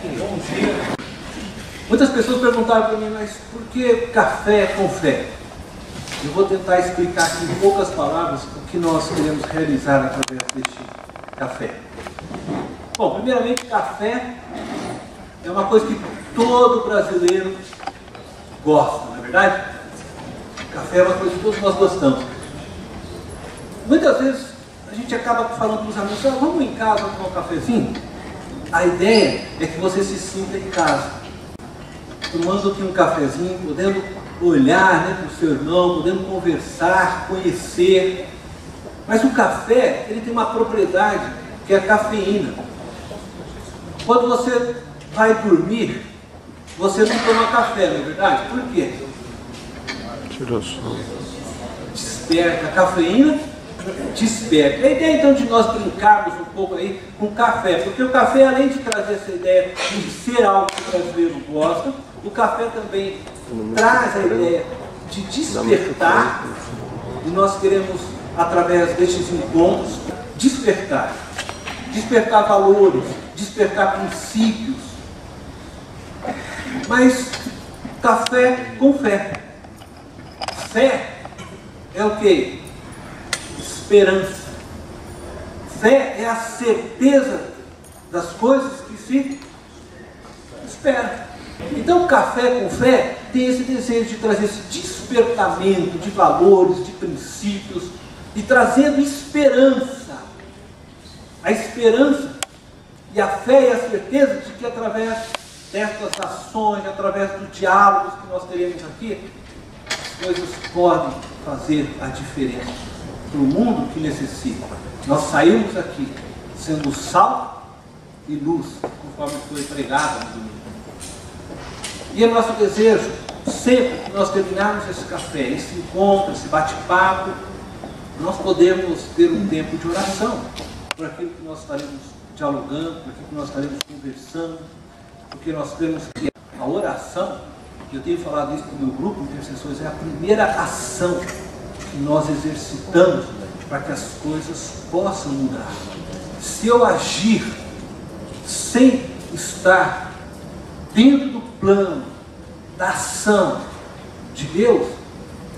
Bom dia. Muitas pessoas perguntaram para mim, mas por que café com fé? Eu vou tentar explicar aqui em poucas palavras o que nós queremos realizar através deste café. Bom, primeiramente, café é uma coisa que todo brasileiro gosta, não é verdade? Café é uma coisa que todos nós gostamos. Muitas vezes a gente acaba falando para os amigos, vamos em casa tomar um cafezinho? A ideia é que você se sinta em casa, tomando aqui um cafezinho, podendo olhar, né, para o seu irmão, podendo conversar, conhecer. Mas o café, ele tem uma propriedade que é a cafeína. Quando você vai dormir, você não toma café, não é verdade? Por quê? Tira o sono. Desperta. A cafeína desperta. A ideia então de nós brincarmos um pouco aí com o café, porque o café, além de trazer essa ideia de ser algo que o brasileiro gosta, o café também traz a ideia de despertar, e nós queremos, através destes encontros, despertar valores, despertar princípios, mas café com fé. Fé é o quê? Esperança. Fé é a certeza das coisas que se espera. Então, café com fé tem esse desejo de trazer esse despertamento de valores, de princípios, e trazendo esperança. A esperança e a fé e a certeza de que através dessas ações, através do diálogo que nós teremos aqui, as coisas podem fazer a diferença para o mundo que necessita. Nós saímos aqui sendo sal e luz, conforme foi pregado no domingo. E é nosso desejo, sempre que nós terminarmos esse café, esse encontro, esse bate-papo, nós podemos ter um tempo de oração por aquilo que nós estaremos dialogando, por aquilo que nós estaremos conversando, porque nós temos que a oração, eu tenho falado isso no meu grupo de intercessores, é a primeira ação que nós exercitamos para que as coisas possam mudar. Se eu agir sem estar dentro do plano da ação de Deus,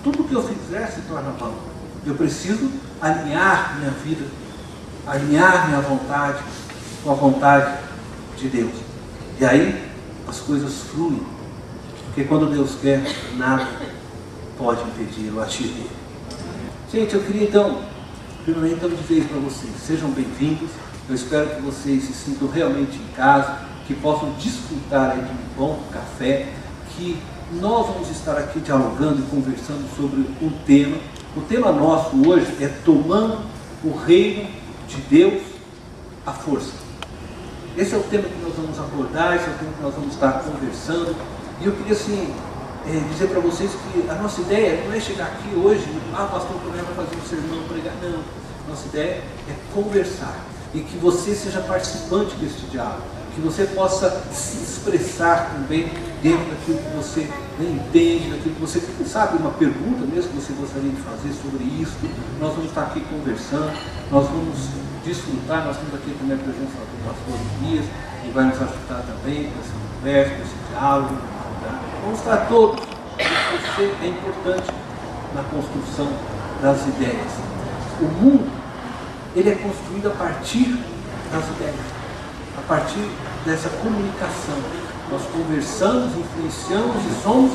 tudo que eu fizer se torna vão. Eu preciso alinhar minha vida, alinhar minha vontade com a vontade de Deus. E aí as coisas fluem, porque quando Deus quer, nada pode impedir o agir dele. Gente, eu queria então, primeiramente, dizer isso para vocês. Sejam bem-vindos. Eu espero que vocês se sintam realmente em casa, que possam desfrutar aí de um bom café, que nós vamos estar aqui dialogando e conversando sobre um tema. O tema nosso hoje é tomando o reino de Deus à força. Esse é o tema que nós vamos abordar, esse é o tema que nós vamos estar conversando. E eu queria assim, dizer para vocês que a nossa ideia não é chegar aqui hoje, o pastor vai fazer um sermão, pregar, não. Nossa ideia é conversar e que você seja participante deste diálogo, que você possa se expressar também dentro daquilo que você entende, daquilo que você sabe, uma pergunta mesmo que você gostaria de fazer sobre isso. Nós vamos estar aqui conversando, nós vamos desfrutar, nós temos aqui também a presença do pastor Elias, que vai nos ajudar também com essa conversa, com esse diálogo. Tá? Vamos estar todos, porque você é importante na construção das ideias. O mundo, ele é construído a partir das ideias, a partir dessa comunicação. Nós conversamos, influenciamos e somos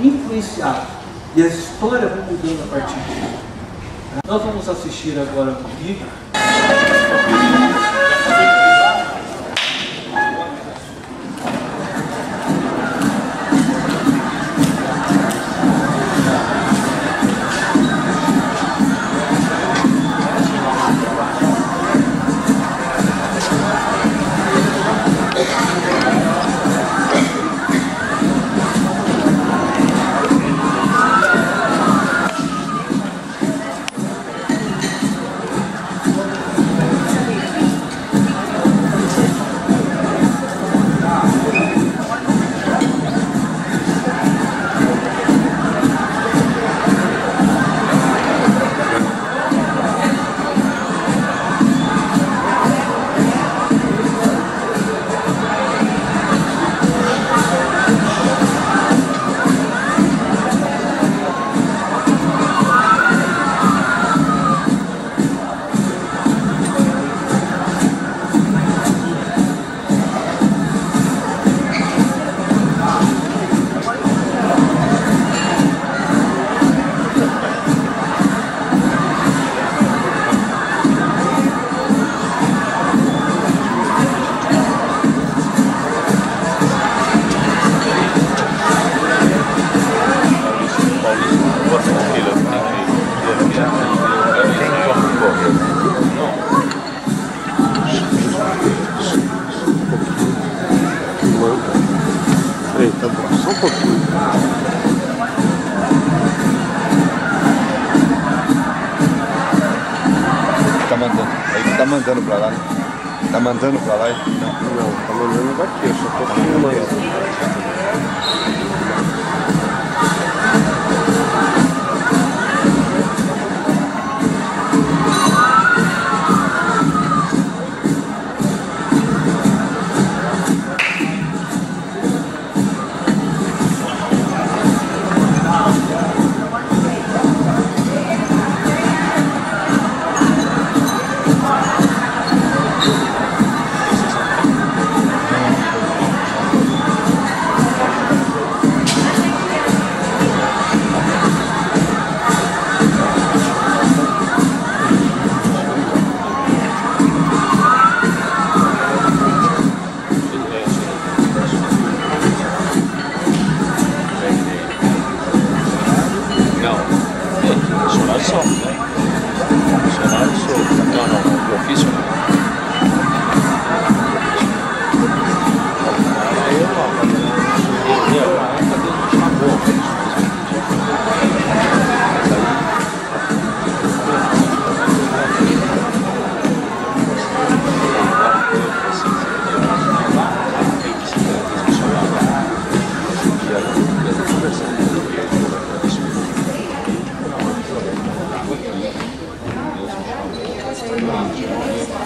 influenciados. E a história vai mudando a partir disso. Nós vamos assistir agora um vídeo. Peraí, tá bom, só um pouquinho. Tá mandando. Aí tá mandando pra lá, né? Tá mandando pra lá? Não, tá mandando daqui, eu só tô filmando.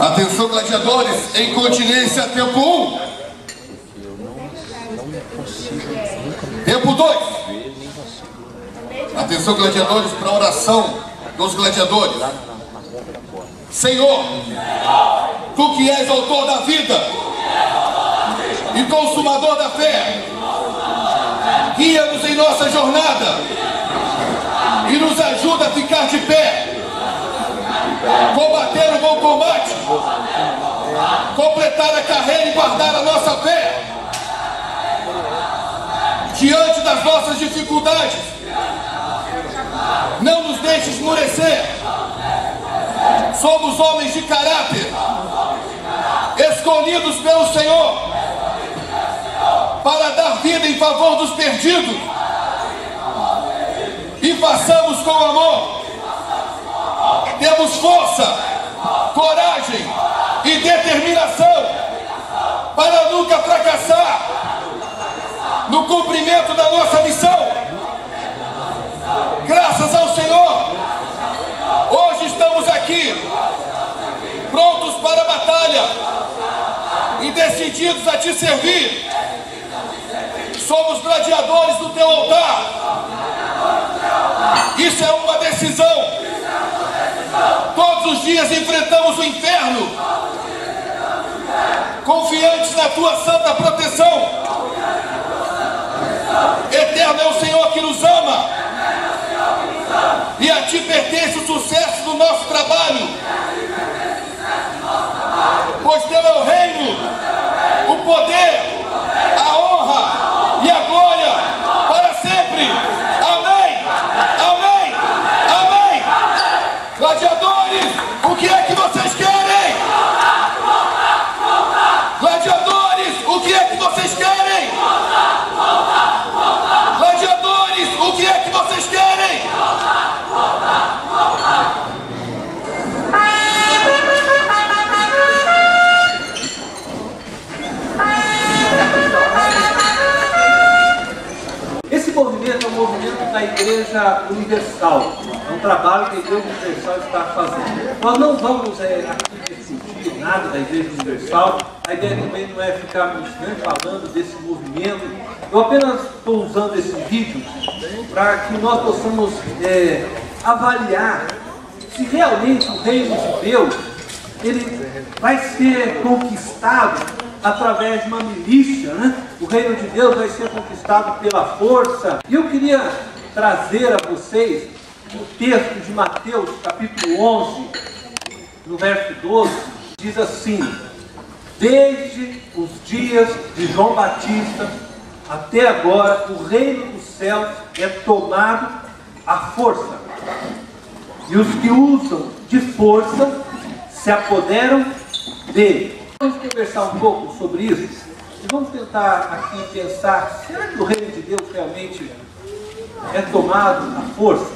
Atenção, gladiadores, em continência, tempo 1. Tempo 2. Atenção, gladiadores, para a oração dos gladiadores. Senhor, Tu que és autor da vida e consumador da fé, guia-nos em nossa jornada e nos ajuda a ficar de pé, combater o bom combate, completar a carreira e guardar a nossa fé. Diante das nossas dificuldades, não nos deixe esmorecer. Somos homens de caráter, escolhidos pelo Senhor para dar vida em favor dos perdidos, e façamos com amor. Temos força, coragem e determinação para nunca fracassar no cumprimento da nossa missão. Graças ao Senhor, hoje estamos aqui, prontos para a batalha e decididos a Te servir. Somos gladiadores do Teu altar. Isso é uma decisão. Todos os dias enfrentamos o inferno, confiantes na Tua santa proteção. Eterno é o Senhor que nos ama, e a Ti pertence o sucesso do nosso trabalho, pois Teu é o reino, o poder, a honra e a glória para sempre. Amém, amém, amém. Gladiadores, o que é que vocês querem? Gladiadores, o que é que vocês querem? Gladiadores, o que é que vocês querem? Esse movimento é um movimento da Igreja Universal. É um trabalho que a Igreja Universal está fazendo. Nós não vamos aqui discutir nada da Igreja Universal. A ideia também não é ficarmos falando desse movimento. Eu apenas estou usando esse vídeo para que nós possamos avaliar se realmente o reino de Deus ele vai ser conquistado através de uma milícia, né? O reino de Deus vai ser conquistado pela força. E eu queria trazer a vocês o texto de Mateus, capítulo 11, no verso 12, diz assim: desde os dias de João Batista até agora, o reino dos céus é tomado à força, e os que usam de força se apoderam dele. Vamos conversar um pouco sobre isso. E vamos tentar aqui pensar, será que o reino de Deus realmente é tomado à força?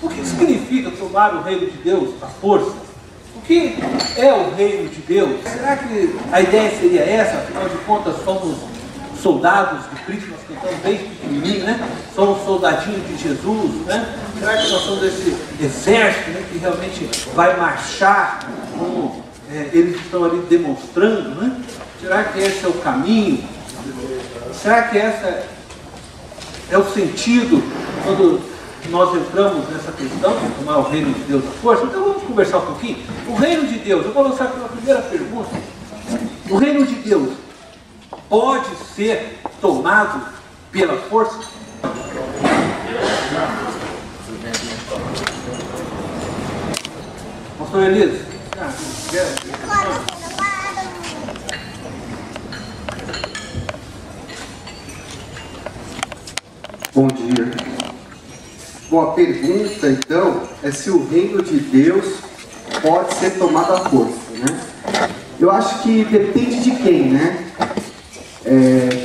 O que significa tomar o reino de Deus à força? O que é o reino de Deus? Será que a ideia seria essa? Afinal de contas, somos soldados de Cristo, nós cantamos desde pequenininho, né? Somos soldadinhos de Jesus, né? Será que nós somos esse exército, né, que realmente vai marchar como eles estão ali demonstrando, né? Será que esse é o caminho? Será que essa é o sentido quando nós entramos nessa questão de tomar o reino de Deus à força? Então vamos conversar um pouquinho. O reino de Deus, eu vou lançar aqui uma primeira pergunta. O reino de Deus pode ser tomado pela força? Pastor Elisa? Bom dia. Bom, a pergunta então é se o reino de Deus pode ser tomado à força, né? Eu acho que depende de quem, né?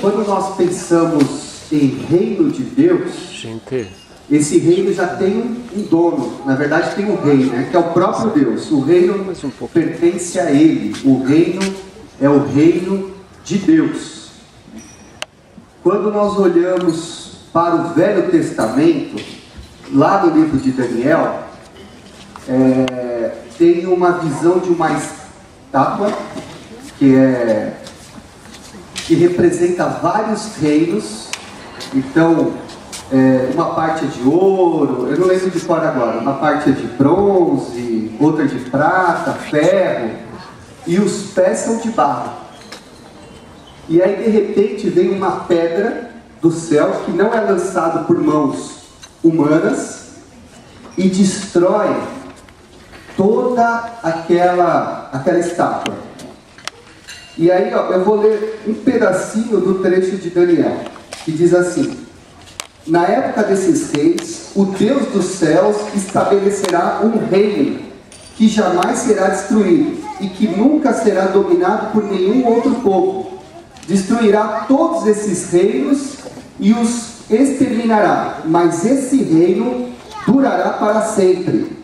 Quando nós pensamos em reino de Deus, esse reino já tem um dono, na verdade tem um rei, né? Que é o próprio Deus. O reino pertence a ele. O reino é o reino de Deus. Quando nós olhamos para o Velho Testamento, lá no livro de Daniel, tem uma visão de uma estátua que representa vários reinos. Então, uma parte é de ouro, eu não lembro de fora agora, uma parte é de bronze, outra de prata, ferro, e os pés são de barro. E aí de repente vem uma pedra do céu que não é lançado por mãos humanas e destrói toda aquela estátua. E aí eu vou ler um pedacinho do trecho de Daniel, que diz assim: na época desses reis, o Deus dos céus estabelecerá um reino que jamais será destruído e que nunca será dominado por nenhum outro povo. Destruirá todos esses reinos e os exterminará, mas esse reino durará para sempre.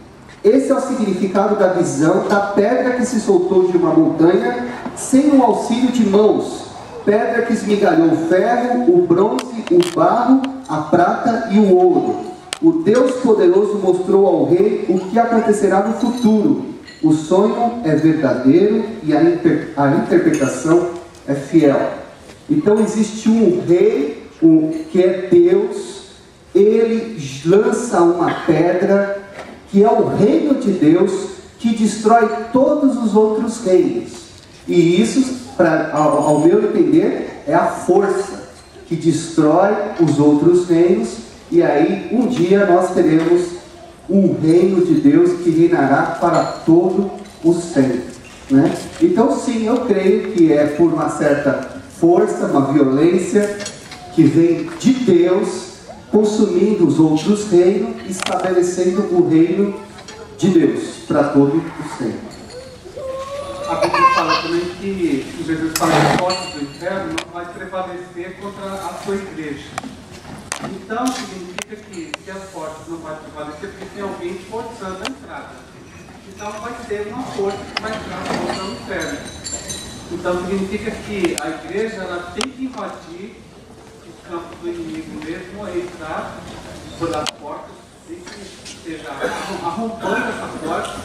Esse é o significado da visão da pedra que se soltou de uma montanha sem o auxílio de mãos, pedra que esmigalhou o ferro, o bronze, o barro, a prata e o ouro. O Deus poderoso mostrou ao rei o que acontecerá no futuro. O sonho é verdadeiro e a interpretação é fiel. Então existe um rei, que é Deus. Ele lança uma pedra que é o reino de Deus, que destrói todos os outros reinos. E isso, ao meu entender, é a força que destrói os outros reinos. E aí um dia nós teremos um reino de Deus que reinará para todo o sempre, né? Então sim, eu creio que é por uma certa força, uma violência que vem de Deus, consumindo os outros reinos, estabelecendo o reino de Deus para todo o sempre. A Bíblia fala também que Jesus fala que a porta do inferno não vai prevalecer contra a sua igreja. Então significa que se as portas não vão prevalecer, porque tem alguém forçando a entrada. Então vai ter uma força que vai entrar na porta do inferno. Então significa que a igreja ela tem que invadir os campos do inimigo mesmo, entrar por as portas, tem que esteja arrombando essa porta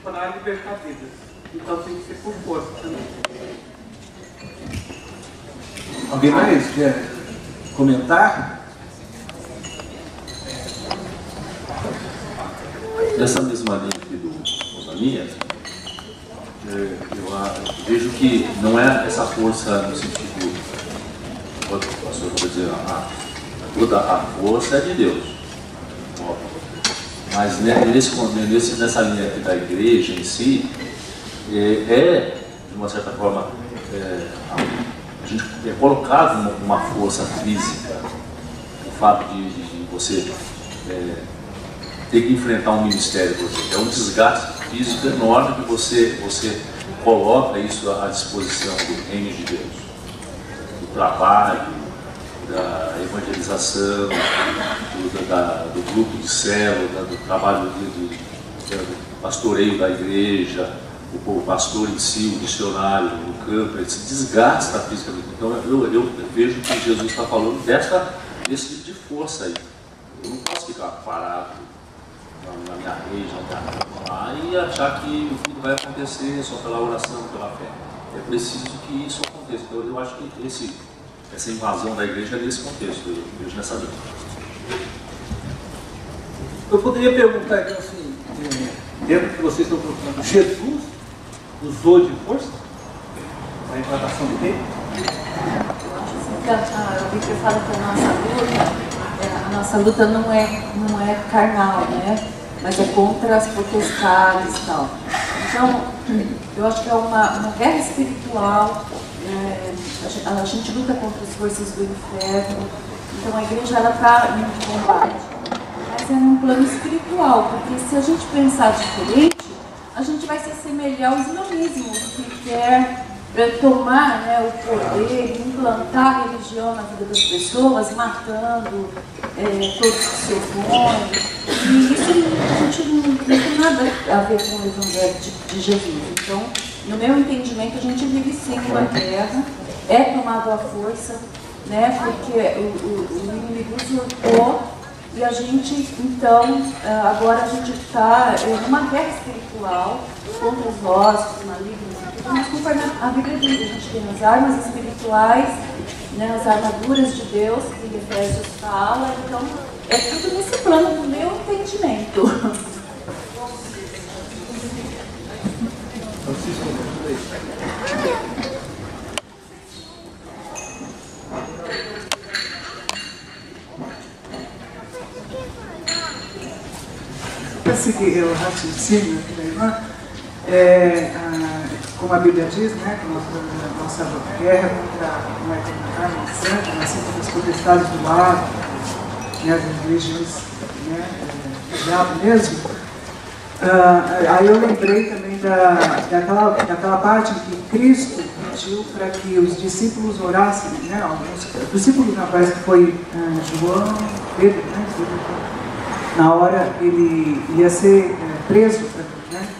para libertar vidas. Então tem que ser por força também. Alguém mais quer comentar? Nessa mesma linha aqui do Osanias, eu vejo que não é essa força no sentido, o pastor vai dizer, toda a força é de Deus. Mas nessa linha aqui da igreja em si, de uma certa forma, a gente é colocado uma força física, o fato de você ter que enfrentar um ministério, por exemplo, é um desgaste físico enorme que você coloca isso à disposição do reino de Deus. trabalho, da evangelização, do grupo de célula, do trabalho do pastoreio da igreja, o pastor em si, o missionário, no campo, ele se desgasta fisicamente. Então eu vejo que Jesus está falando desse tipo de força aí. Eu não posso ficar parado na minha rede, na minha cama lá e achar que tudo vai acontecer só pela oração, pela fé. É preciso que isso aconteça. Então eu acho que essa invasão da igreja é nesse contexto, eu vejo nessa linha. Eu poderia perguntar então assim, dentro do que vocês estão procurando, Jesus usou de força na implantação do reino? A Bíblia fala que a nossa luta não é carnal, né? Mas é contra as potestades e tal. Então, eu acho que é uma guerra espiritual. A gente luta contra as forças do inferno. Então a igreja está em combate. Mas é num plano espiritual, porque se a gente pensar diferente, a gente vai se assemelhar ao islamismo, que quer tomar, né, o poder, implantar a religião na vida das pessoas, matando todos que se opõem. E isso a gente não tem nada a ver com o Evangelho de Jesus. Então, no meu entendimento, a gente vive sim uma guerra, é tomado à força, né, porque o inimigo usurpou. E a gente, então, agora a gente está numa guerra espiritual contra os hóspedes malignos e tudo, mas conforme a Bíblia diz, a gente tem as armas espirituais, né, as armaduras de Deus, que Efésios fala, então é tudo nesse plano do meu entendimento. Para seguir o raciocínio aqui da irmã, como a Bíblia diz, né, que nossa guerra não é contra a carne e sangue, mas sim contra as potestades do ar, né, as religiões, né, do diabo mesmo. Aí eu lembrei também daquela parte em que Cristo pediu para que os discípulos orassem, né, os discípulos, não, parece que foi João, Pedro, né, na hora ele ia ser preso para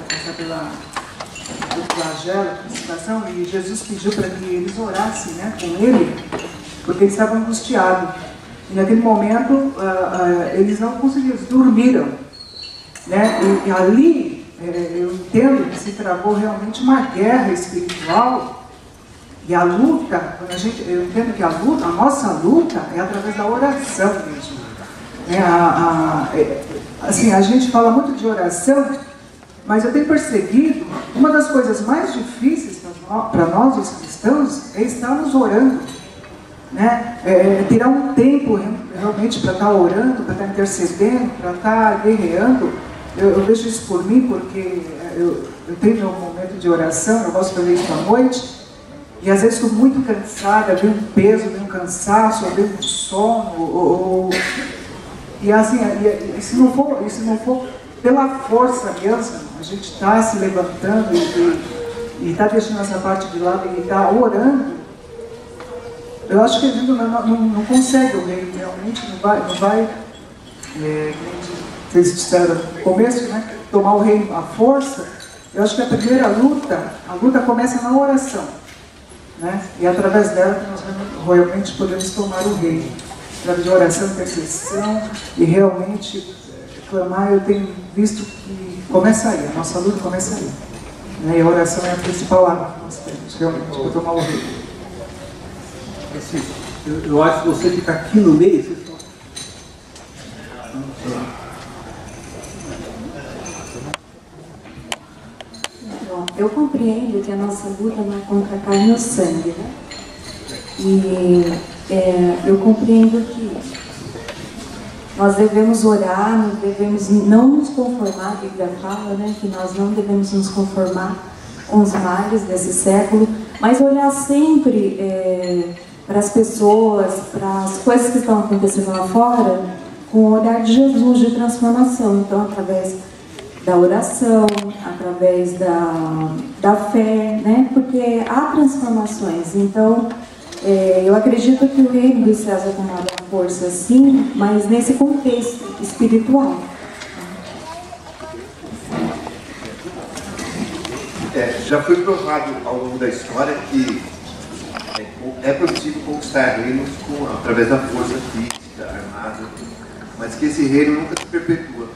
passar pelo flagelo, pela situação, e Jesus pediu para que eles orassem, né, com ele, porque eles estavam angustiados. E naquele momento eles não conseguiram, eles dormiram. Né? E ali eu entendo que se travou realmente uma guerra espiritual. E a luta, eu entendo que a nossa luta é através da oração mesmo. Assim, a gente fala muito de oração, mas eu tenho percebido, uma das coisas mais difíceis para nós, os cristãos, é estarmos orando. Né? Tirar um tempo realmente para estar orando, para estar intercedendo, para estar guerreando. Eu vejo isso por mim, porque eu tenho meu momento de oração, eu gosto de fazer isso à noite, e às vezes estou muito cansada, vem um peso, vem um cansaço, vem um sono, e assim, e se não for pela força mesmo, a gente está se levantando e está deixando essa parte de lado e está orando, eu acho que a gente não consegue o reino realmente, não vai vocês disseram no começo, né, tomar o reino à força. Eu acho que a primeira luta começa na oração, né, e é através dela que nós realmente podemos tomar o reino. Através de oração, intercessão e realmente clamar. Eu tenho visto que começa aí, a nossa luta começa aí, né, e a oração é a principal arma que nós temos realmente para tomar o reino. Assim, eu acho que você fica aqui no meio, vocês estão... Então, eu compreendo que a nossa luta não é contra a carne e o sangue, né? E eu compreendo que nós devemos orar, nós devemos não nos conformar, a Bíblia fala, né, que nós não devemos nos conformar com os males desse século, mas olhar sempre para as pessoas, para as coisas que estão acontecendo lá fora, com o olhar de Jesus, de transformação. Então, através da oração, através da fé, né? Porque há transformações. Então, Eu acredito que o reino dos céus é tomado à força, sim, mas nesse contexto espiritual. Já foi provado ao longo da história que é possível conquistar reinos através da força física, armada, mas que esse reino nunca se perpetua,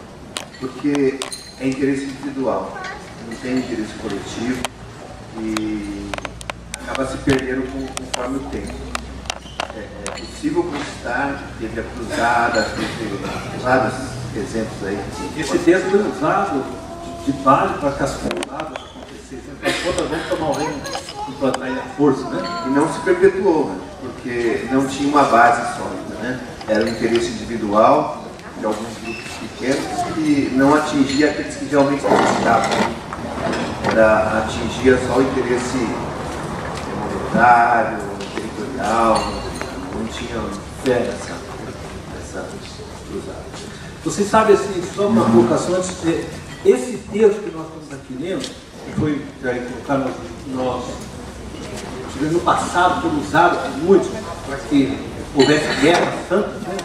porque é interesse individual, não tem interesse coletivo e acaba se perdendo conforme o tempo. É possível conquistar, teve a cruzada, teve usados exemplos aí. Esse texto foi usado de base para que as cruzadas acontecessem. As contas vão tomar o reino implantar a força, né? E não se perpetuou, né? Porque não tinha uma base sólida, né? Era um interesse individual de alguns grupos pequenos que não atingia aqueles que realmente necessitavam. Atingia só o interesse monetário, territorial, não tinha fé nessa cruzada. Você sabe, assim, só uma colocação antes, esse texto que nós estamos aqui lendo, que foi colocado no passado, foi usado por muitos para que houvesse guerras santas, né?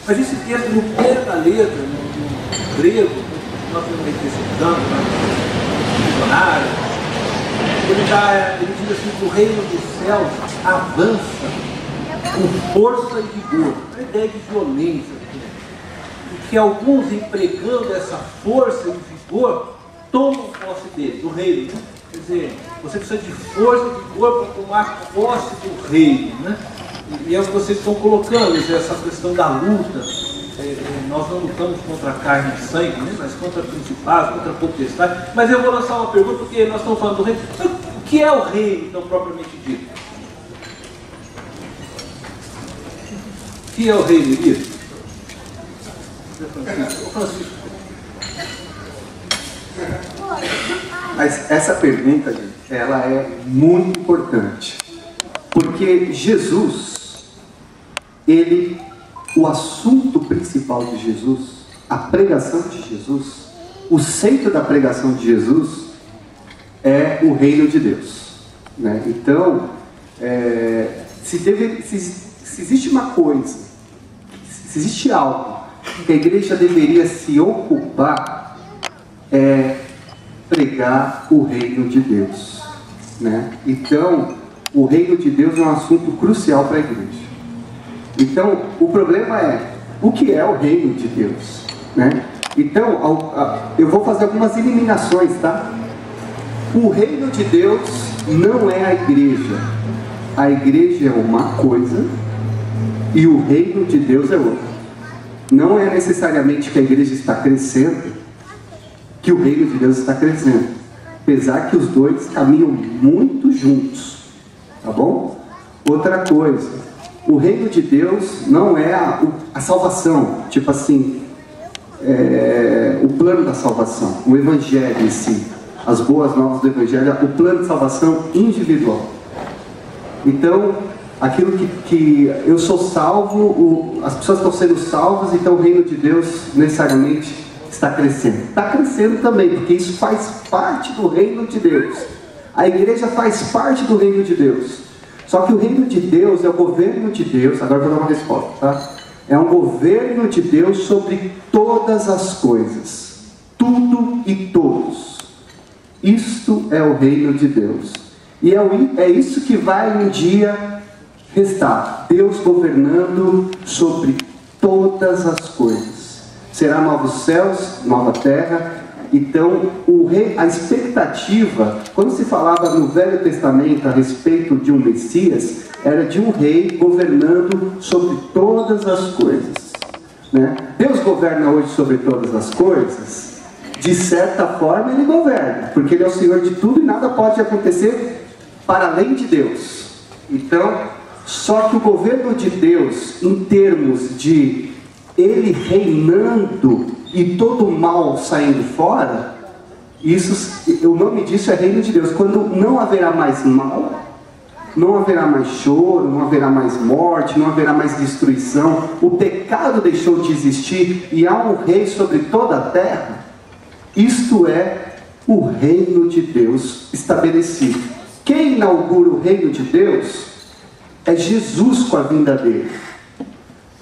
Mas esse texto, no pé da letra, no grego, nós estamos representando, no dicionário, ele diz assim que o reino dos céus avança com força e vigor. A ideia de violência. E que alguns, empregando essa força e vigor, tomam posse dele, do reino. Né? Quer dizer, você precisa de força e vigor para tomar posse do reino. Né? E é o que vocês estão colocando, essa questão da luta. Nós não lutamos contra a carne e sangue, né? Mas contra principados, contra potestades. Mas eu vou lançar uma pergunta, porque nós estamos falando do reino. O que é o reino, então, propriamente dito? O que é o reino, Elias? Francisco. Mas essa pergunta, gente, ela é muito importante. Porque Jesus, o assunto principal de Jesus, a pregação de Jesus, o centro da pregação de Jesus é o reino de Deus. Né? Então, se existe uma coisa, se existe algo que a igreja deveria se ocupar, é pregar o reino de Deus. Né? Então, o reino de Deus é um assunto crucial para a igreja. Então, o problema é, o que é o reino de Deus? Né? Então, eu vou fazer algumas eliminações, tá? O reino de Deus não é a igreja. A igreja é uma coisa e o reino de Deus é outra. Não é necessariamente que a igreja está crescendo, que o reino de Deus está crescendo. Apesar que os dois caminham muito juntos. Tá bom? Outra coisa, o reino de Deus não é a salvação, tipo assim, o plano da salvação, o evangelho em si, as boas novas do evangelho, o plano de salvação individual. Então, aquilo que eu sou salvo, as pessoas estão sendo salvas, então o reino de Deus necessariamente está crescendo. Está crescendo também, porque isso faz parte do reino de Deus. A igreja faz parte do reino de Deus. Só que o reino de Deus é o governo de Deus. Agora eu vou dar uma resposta, tá? É um governo de Deus sobre todas as coisas. Tudo e todos. Isto é o reino de Deus. E é isso que vai um dia restar. Deus governando sobre todas as coisas. Será novos céus, nova terra. Então, a expectativa, quando se falava no Velho Testamento a respeito de um Messias, era de um rei governando sobre todas as coisas. Né? Deus governa hoje sobre todas as coisas? De certa forma ele governa, porque ele é o Senhor de tudo e nada pode acontecer para além de Deus. Então, só que o governo de Deus, em termos de ele reinando e todo o mal saindo fora, o nome disso é reino de Deus. Quando não haverá mais mal, não haverá mais choro, não haverá mais morte, não haverá mais destruição, o pecado deixou de existir e há um rei sobre toda a terra. Isto é o reino de Deus estabelecido. Quem inaugura o reino de Deus é Jesus com a vinda dele.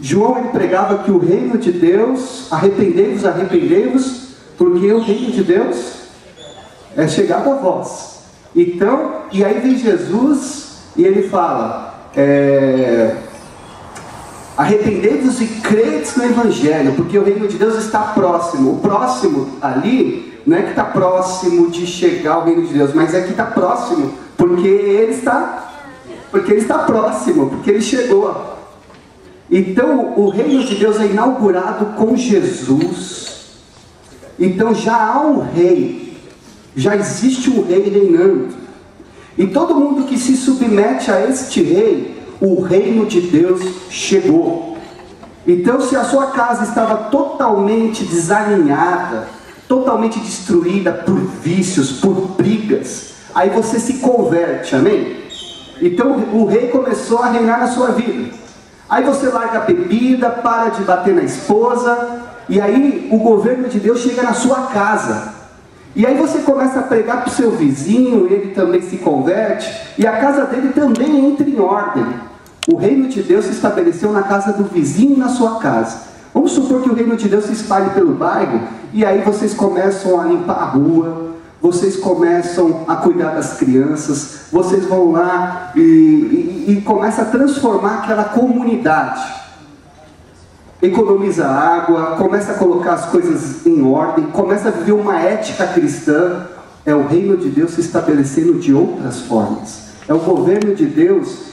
João ele pregava que o reino de Deus, arrependei-vos, arrependei-vos, porque o reino de Deus é chegado a vós. Então, e aí vem Jesus e ele fala, arrependei-vos e credes no Evangelho, porque o reino de Deus está próximo. O próximo ali não é que está próximo de chegar ao reino de Deus, mas é que está próximo, porque ele está próximo, porque ele chegou. Então o reino de Deus é inaugurado com Jesus. Então já há um rei, já existe um rei reinando, e todo mundo que se submete a este rei, o reino de Deus chegou. Então se a sua casa estava totalmente desalinhada, totalmente destruída por vícios, por brigas, aí você se converte, amém? Então o rei começou a reinar na sua vida. Aí você larga a bebida, para de bater na esposa, e aí o governo de Deus chega na sua casa. E aí você começa a pregar para o seu vizinho, e ele também se converte, e a casa dele também entra em ordem. O reino de Deus se estabeleceu na casa do vizinho e na sua casa. Vamos supor que o reino de Deus se espalhe pelo bairro, e aí vocês começam a limpar a rua, vocês começam a cuidar das crianças, vocês vão lá e começa a transformar aquela comunidade. Economiza água, começa a colocar as coisas em ordem, começa a viver uma ética cristã. É o reino de Deus se estabelecendo de outras formas. É o governo de Deus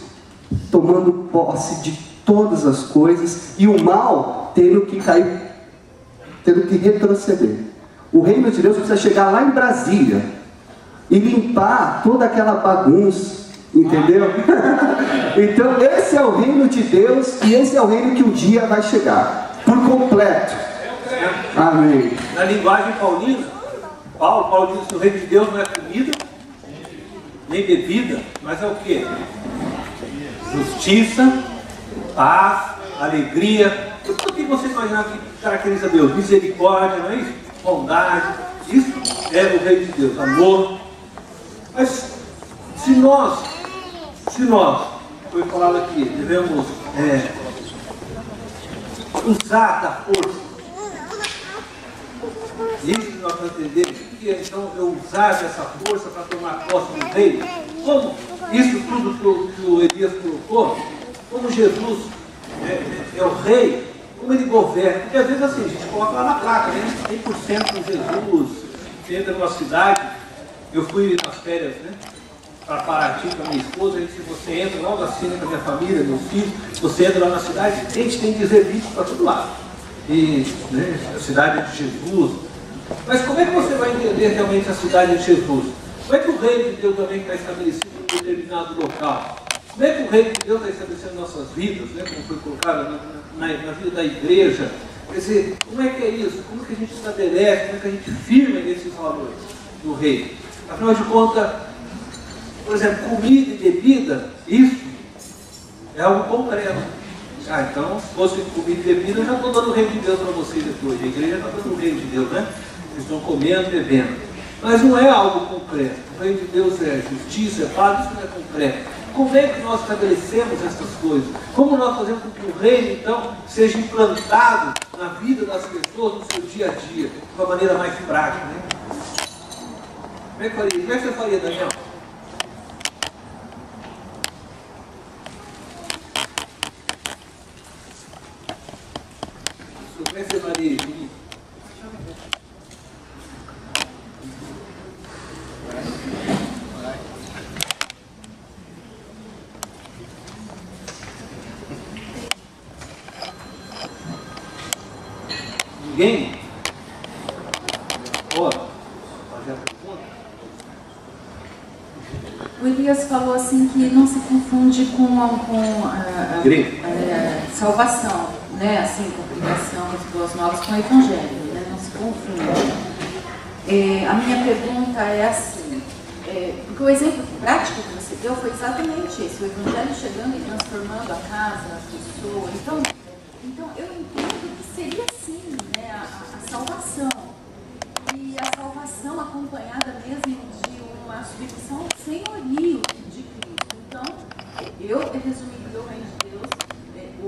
tomando posse de todas as coisas e o mal tendo que cair, tendo que retroceder. O reino de Deus precisa chegar lá em Brasília e limpar toda aquela bagunça, entendeu? Então esse é o reino de Deus e esse é o reino que um dia vai chegar, por completo. Amém. Na linguagem paulina, Paulo diz que o reino de Deus não é comida, nem bebida, mas é o quê? Justiça, paz, alegria. O que você imagina que caracteriza Deus? Misericórdia, não é isso? Bondade, isso é o reino de Deus, amor. Mas se nós, foi falado aqui, devemos usar da força, isso que nós entendemos, que é então eu usar dessa força para tomar posse do reino, como isso tudo que o Elias colocou, como Jesus é o rei, como ele governa, porque às vezes assim, a gente coloca lá na placa, né? 100% com Jesus, você entra numa cidade, eu fui nas férias, né? Para Paraty com a minha esposa, a gente, você entra logo assim com a minha família, meus filhos, você entra lá na cidade, a gente tem serviço para todo lado. E né, a cidade de Jesus. Mas como é que você vai entender realmente a cidade de Jesus? Como é que o reino de Deus também está estabelecido em um determinado local? Como é que o reino de Deus está estabelecendo nossas vidas, né? Como foi colocado na vida da igreja? Quer dizer, como é que é isso? Como que a gente estabelece, como é que a gente firma nesses valores do reino? Afinal de contas, por exemplo, comida e bebida, isso é algo concreto. Então, se fosse comida e bebida, eu já estou dando o reino de Deus para vocês aqui hoje. A igreja está dando o reino de Deus, né? Vocês estão comendo e bebendo. Mas não é algo concreto. O reino de Deus é justiça, é paz, isso não é concreto. Como é que nós estabelecemos essas coisas? Como nós fazemos com que o reino, então, seja implantado na vida das pessoas, no seu dia a dia, de uma maneira mais prática, né? Como é que faria? Como é que você faria, Daniel? Como é que você faria, Felipe? Ninguém? Fazer a pergunta? O Elias falou assim que não se confunde com a salvação, né? Assim, com a pregação das boas novas com o Evangelho, né? Não se confunde. A minha pergunta é assim, porque o exemplo prático que você deu foi exatamente esse, o Evangelho chegando e transformando a casa, a pessoa. Então eu entendo que seria assim, né, a salvação. E a salvação acompanhada mesmo de uma submissão ao senhorio de Cristo. Então, Eu resumi o reino de Deus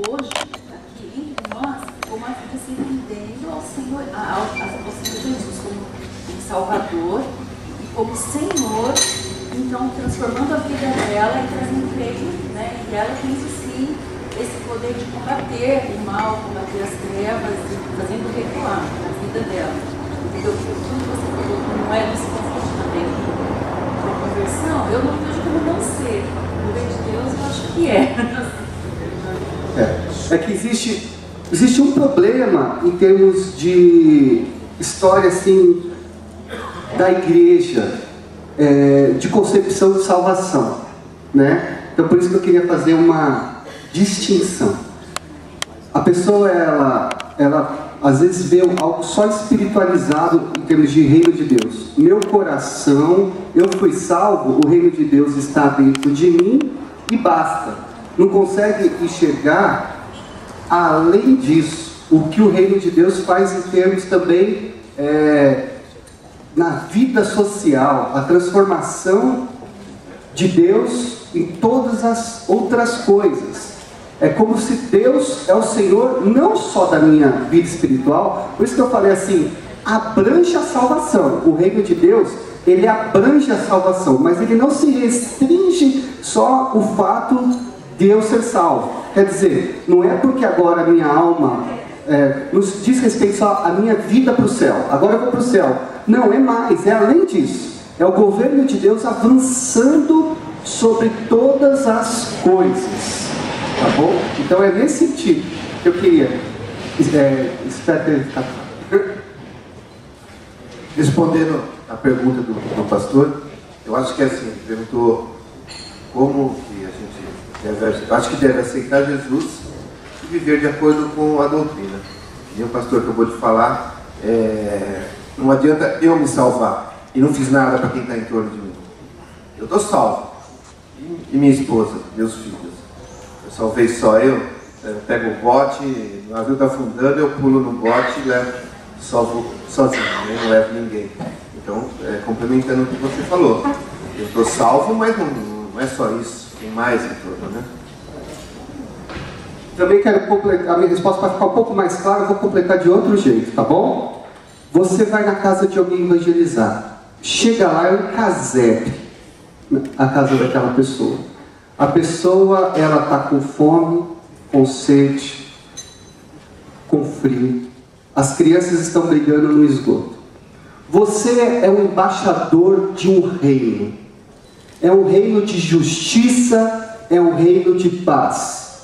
hoje, aqui entre nós, como a vida se rendendo ao Senhor, ao Senhor Jesus, como Salvador e como Senhor, então transformando a vida dela e trazendo reino, né? E ela tem sim esse poder de combater o mal, combater as trevas, fazendo recuar na vida dela. Entendeu? Tudo que você falou que não é nesse conceito também de conversão, eu não vejo como não ser. No reino de Deus eu acho que É que existe um problema em termos de história assim da igreja, de concepção de salvação, né? Então por isso que eu queria fazer uma distinção. A pessoa ela às vezes vê algo só espiritualizado em termos de reino de Deus. Meu coração, eu fui salvo, o reino de Deus está dentro de mim e basta. Não consegue enxergar além disso o que o reino de Deus faz em termos também na vida social, a transformação de Deus em todas as outras coisas. É como se Deus é o Senhor não só da minha vida espiritual, por isso que eu falei assim, abrange a salvação. O reino de Deus, ele abrange a salvação, mas ele não se restringe só o fato de eu ser salvo. Quer dizer, não é porque agora a minha alma nos diz respeito só a minha vida para o céu, agora eu vou para o céu. Não, é mais, é além disso. É o governo de Deus avançando sobre todas as coisas. Tá bom? Então é nesse sentido que eu queria. Espero ter ficado. Respondendo a pergunta do pastor, eu acho que assim, ele perguntou como que a gente deve, eu acho que deve aceitar Jesus e viver de acordo com a doutrina. E o pastor acabou de falar, não adianta eu me salvar e não fiz nada para quem está em torno de mim. Eu estou salvo. E minha esposa, meus filhos. Eu salvei só eu pego o bote, o navio está afundando, eu pulo no bote e levo, salvo sozinho, né? Não levo ninguém. Então, complementando o que você falou, eu estou salvo, mas não é só isso, tem mais em torno, né? Também quero completar, a minha resposta para ficar um pouco mais clara, eu vou completar de outro jeito, tá bom? Você vai na casa de alguém evangelizar, chega lá, é um casebre, a casa daquela pessoa. A pessoa, ela está com fome, com sede, com frio. As crianças estão brigando no esgoto. Você é um embaixador de um reino. É um reino de justiça, é um reino de paz.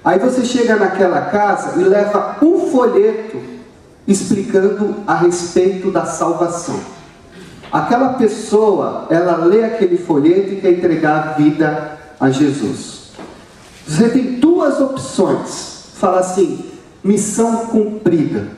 Aí você chega naquela casa e leva um folheto explicando a respeito da salvação. Aquela pessoa, ela lê aquele folheto e quer entregar a vida a Jesus. Você tem duas opções. Fala assim, missão cumprida.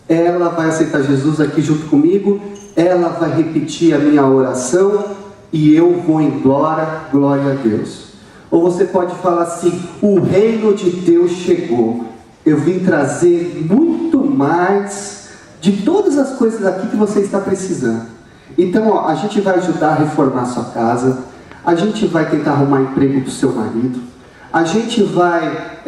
Ela vai aceitar Jesus aqui junto comigo, ela vai repetir a minha oração e eu vou embora, glória a Deus. Ou você pode falar assim, o reino de Deus chegou. Eu vim trazer muito mais de todas as coisas aqui que você está precisando. Então, ó, a gente vai ajudar a reformar a sua casa, a gente vai tentar arrumar emprego para o seu marido, a gente vai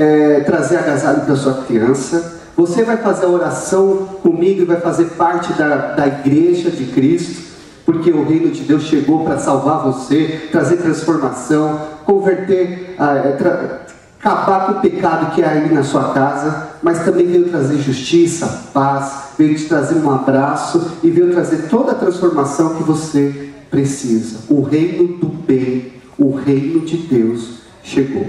trazer agasalho para a sua criança, você vai fazer a oração comigo e vai fazer parte da igreja de Cristo, porque o reino de Deus chegou para salvar você, trazer transformação, converter, acabar com o pecado que há aí na sua casa, mas também veio trazer justiça, paz, veio te trazer um abraço e veio trazer toda a transformação que você precisa. O reino do bem, o reino de Deus chegou.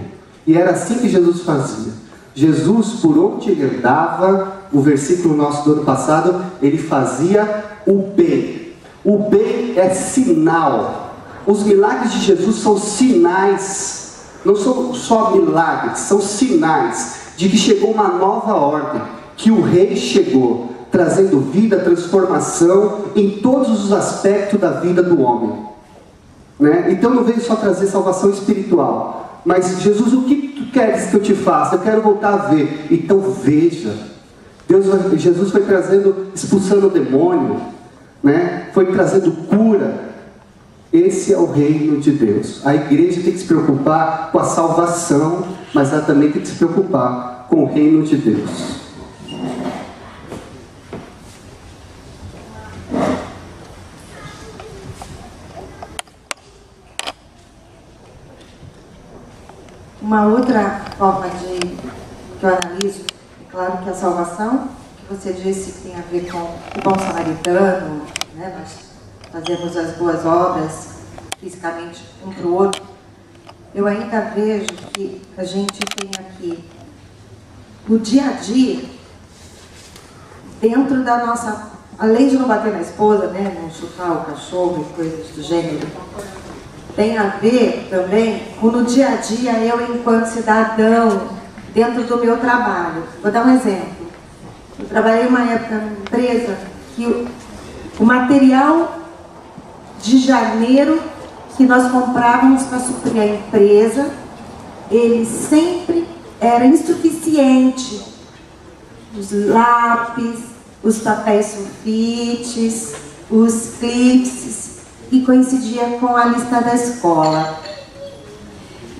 E era assim que Jesus fazia. Jesus, por onde ele andava, o versículo nosso do ano passado, ele fazia o bem. O bem é sinal. Os milagres de Jesus são sinais. Não são só milagres, são sinais de que chegou uma nova ordem, que o rei chegou, trazendo vida, transformação em todos os aspectos da vida do homem, né? Então não veio só trazer salvação espiritual, mas Jesus, o que tu queres que eu te faça? Eu quero voltar a ver. Então veja, Jesus foi trazendo, expulsando o demônio, né? Foi trazendo cura. Esse é o reino de Deus. A igreja tem que se preocupar com a salvação, mas ela também tem que se preocupar com o reino de Deus. Uma outra forma que eu analiso, é claro que a salvação, que você disse que tem a ver com o bom samaritano, né? Nós fazemos as boas obras fisicamente um para o outro. Eu ainda vejo que a gente tem aqui o dia a dia, dentro da nossa, além de não bater na esposa, né? Não chutar o cachorro e coisas do gênero, tem a ver também com no dia a dia eu, enquanto cidadão, dentro do meu trabalho. Vou dar um exemplo. Eu trabalhei uma época numa empresa que o material de janeiro que nós comprávamos para suprir a empresa, ele sempre era insuficiente. Os lápis, os papéis sulfites, os clipes, e coincidia com a lista da escola.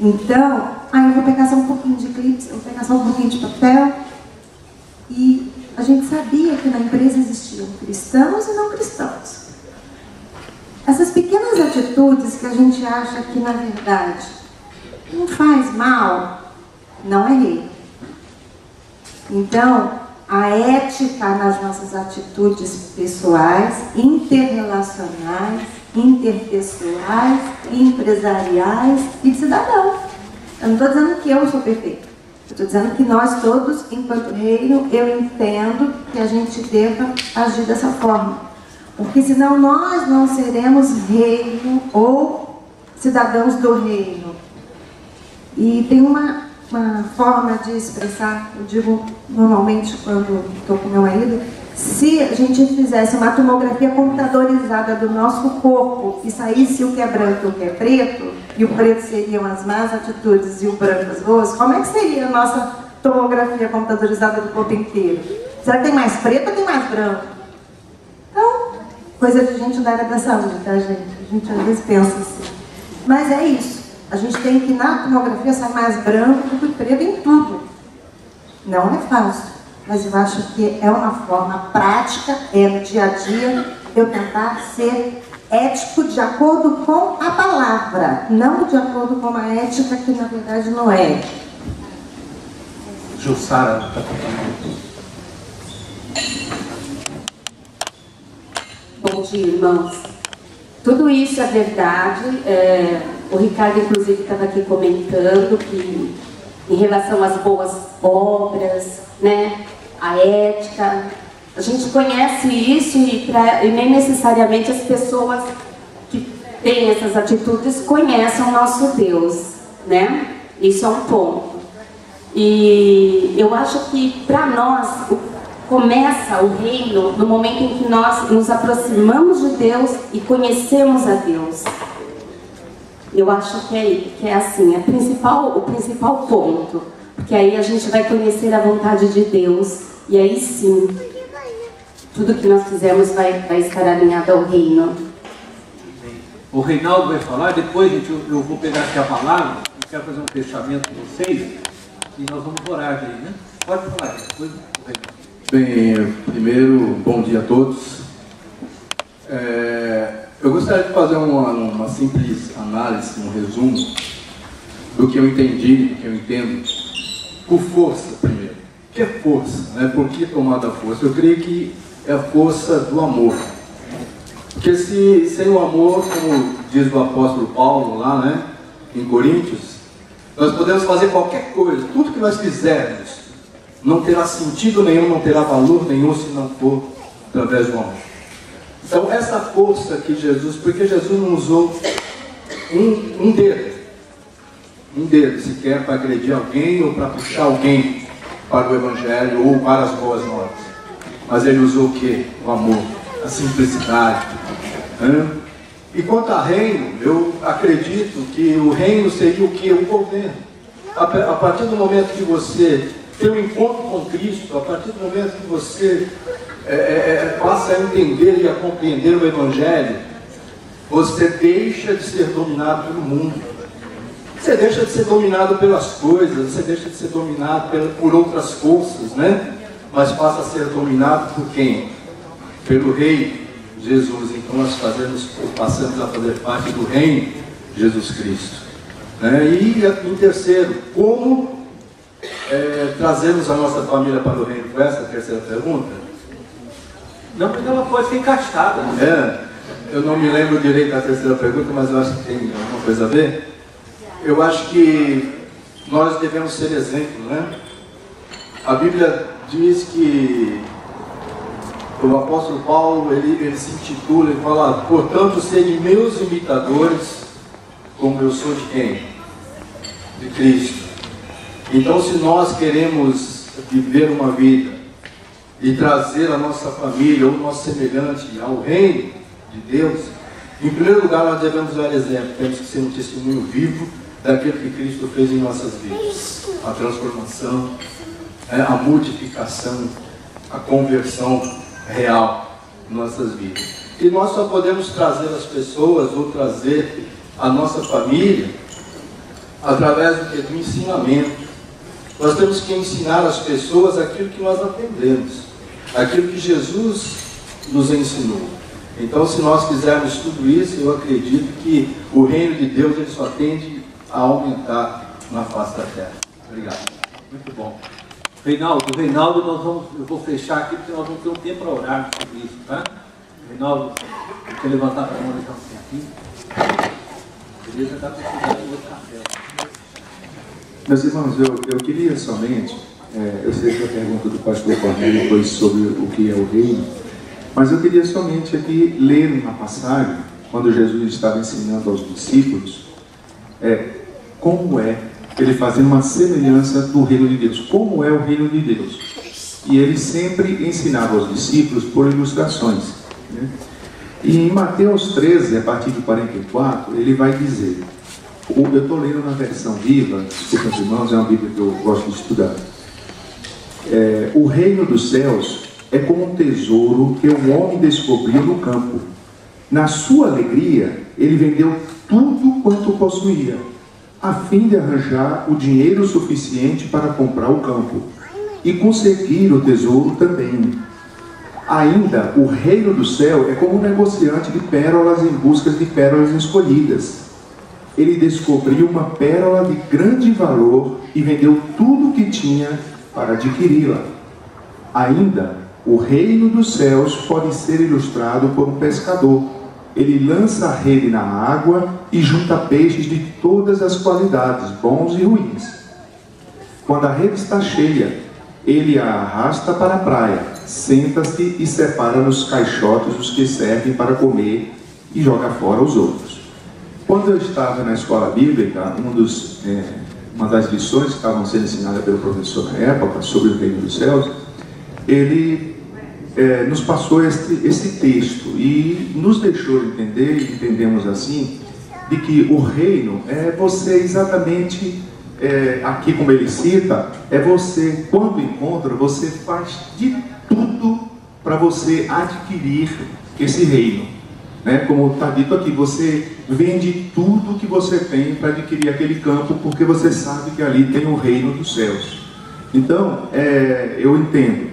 Então, eu vou pegar só um pouquinho de clipes, eu vou pegar só um pouquinho de papel. E a gente sabia que na empresa existiam cristãos e não cristãos. Essas pequenas atitudes que a gente acha que, na verdade, não faz mal, não é reino. Então, a ética nas nossas atitudes pessoais, interrelacionais, interpessoais, empresariais e de cidadão. Eu não estou dizendo que eu sou perfeita. Eu estou dizendo que nós todos, enquanto reino, eu entendo que a gente deva agir dessa forma. Porque senão nós não seremos reino ou cidadãos do reino. E tem uma forma de expressar, eu digo normalmente quando estou com meu marido, se a gente fizesse uma tomografia computadorizada do nosso corpo e saísse o que é branco e o que é preto, e o preto seriam as más atitudes e o branco as boas, como é que seria a nossa tomografia computadorizada do corpo inteiro? Será que tem mais preto ou tem mais branco? Então, coisa de gente da área da saúde, tá, gente? A gente às vezes pensa assim. Mas é isso. A gente tem que, na tomografia, sair mais branco do que preto em tudo. Não é fácil, mas eu acho que é uma forma prática, no dia a dia, eu tentar ser ético de acordo com a palavra, não de acordo com uma ética que, na verdade, não é. Jussara. Bom dia, irmãos. Tudo isso é verdade. O Ricardo, inclusive, estava aqui comentando que, em relação às boas obras, né, a ética, a gente conhece isso e nem necessariamente as pessoas que têm essas atitudes conhecem o nosso Deus, né? Isso é um ponto. E eu acho que, para nós, começa o reino no momento em que nós nos aproximamos de Deus e conhecemos a Deus. Eu acho que é assim, o principal ponto. Porque aí a gente vai conhecer a vontade de Deus. E aí sim, tudo que nós fizermos vai estar alinhado ao reino. O Reinaldo vai falar, depois gente, eu vou pegar aqui a palavra, eu quero fazer um fechamento com vocês e nós vamos orar aí, né? Pode falar, depois o Reinaldo. Bem, primeiro, bom dia a todos. Eu gostaria de fazer uma simples análise, um resumo do que eu entendi, do que eu entendo, por força, primeiro. O que é força? Né? Por que tomar da força? Eu creio que é a força do amor. Porque sem o amor, como diz o apóstolo Paulo lá, né, em Coríntios, nós podemos fazer qualquer coisa, tudo que nós fizermos não terá sentido nenhum, não terá valor nenhum se não for através do amor. Então essa força que Jesus, porque Jesus não usou um dedo sequer para agredir alguém ou para puxar alguém para o Evangelho ou para as boas novas, mas ele usou o que? O amor, a simplicidade. E quanto a reino, eu acredito que o reino seria o que? O governo. A partir do momento que você tem um encontro com Cristo, a partir do momento que você passa a entender e a compreender o Evangelho, você deixa de ser dominado pelo mundo. Você deixa de ser dominado pelas coisas, você deixa de ser dominado por outras forças, né? Mas passa a ser dominado por quem? Pelo Rei Jesus. Então nós passamos a fazer parte do Reino Jesus Cristo. Né? E em terceiro, como trazemos a nossa família para o reino? Foi essa a terceira pergunta? Não, porque ela pode ser encaixada. Né? Eu não me lembro direito da terceira pergunta, mas eu acho que tem alguma coisa a ver. Eu acho que nós devemos ser exemplo, né? A Bíblia diz que o apóstolo Paulo, ele se intitula, ele fala: portanto, sede meus imitadores, como eu sou de quem? De Cristo. Então, se nós queremos viver uma vida e trazer a nossa família ou o nosso semelhante ao reino de Deus, em primeiro lugar nós devemos dar exemplo, temos que ser um testemunho vivo daquilo que Cristo fez em nossas vidas. A transformação, a modificação, a conversão real em nossas vidas. E nós só podemos trazer as pessoas ou trazer a nossa família através do ensinamento. Nós temos que ensinar as pessoas aquilo que nós aprendemos, aquilo que Jesus nos ensinou. Então, se nós fizermos tudo isso, eu acredito que o reino de Deus ele só tende a aumentar na face da terra. Obrigado. Muito bom. Reinaldo, eu vou fechar aqui porque nós vamos ter um tempo para orar sobre isso, tá? Reinaldo, quer levantar a mão então aqui? Beleza, dá para precisar de outro café. Meus irmãos, eu queria somente, eu sei que a pergunta do pastor Cornélio foi sobre o que é o reino, mas eu queria somente aqui ler uma passagem, quando Jesus estava ensinando aos discípulos, como é, ele fazendo uma semelhança do reino de Deus, como é o reino de Deus. E ele sempre ensinava aos discípulos por ilustrações. Né? E em Mateus 13, a partir do 44, ele vai dizer, eu estou lendo na versão viva, desculpa os irmãos, é uma Bíblia que eu gosto de estudar. O reino dos céus é como um tesouro que um homem descobriu no campo. Na sua alegria, ele vendeu tudo quanto possuía, a fim de arranjar o dinheiro suficiente para comprar o campo e conseguir o tesouro também. Ainda, o reino do céu é como um negociante de pérolas em busca de pérolas escolhidas. Ele descobriu uma pérola de grande valor e vendeu tudo o que tinha para adquiri-la. Ainda, o reino dos céus pode ser ilustrado por um pescador. Ele lança a rede na água e junta peixes de todas as qualidades, bons e ruins. Quando a rede está cheia, ele a arrasta para a praia, senta-se e separa nos caixotes os que servem para comer e joga fora os outros. Quando eu estava na escola bíblica, uma das lições que estavam sendo ensinadas pelo professor na época, sobre o reino dos céus, ele nos passou esse texto e nos deixou entender, e entendemos assim, de que o reino é você exatamente, aqui como ele cita, você, quando encontra, você faz de tudo para você adquirir esse reino. Né? Como está dito aqui, você vende tudo que você tem para adquirir aquele campo, porque você sabe que ali tem o reino dos céus. Então, eu entendo,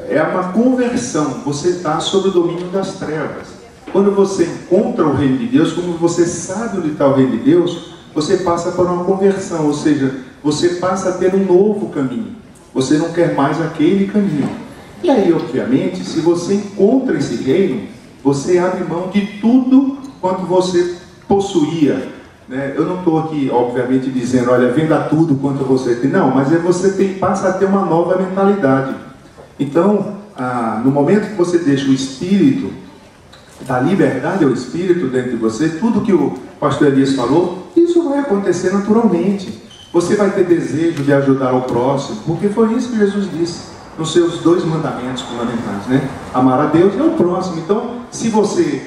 é uma conversão, você está sob o domínio das trevas. Quando você encontra o reino de Deus, como você sabe onde está o reino de Deus, você passa por uma conversão, ou seja, você passa a ter um novo caminho. Você não quer mais aquele caminho. E aí, obviamente, se você encontra esse reino, você abre mão de tudo quanto você possuía. Né? Eu não estou aqui, obviamente, dizendo, olha, venda tudo quanto você tem. Não, mas você passa a ter uma nova mentalidade. Então, no momento que você deixa o Espírito, da liberdade ao Espírito dentro de você, tudo que o pastor Elias falou, isso vai acontecer naturalmente. Você vai ter desejo de ajudar o próximo, porque foi isso que Jesus disse nos seus 2 mandamentos fundamentais, né? Amar a Deus e ao próximo. Então, se você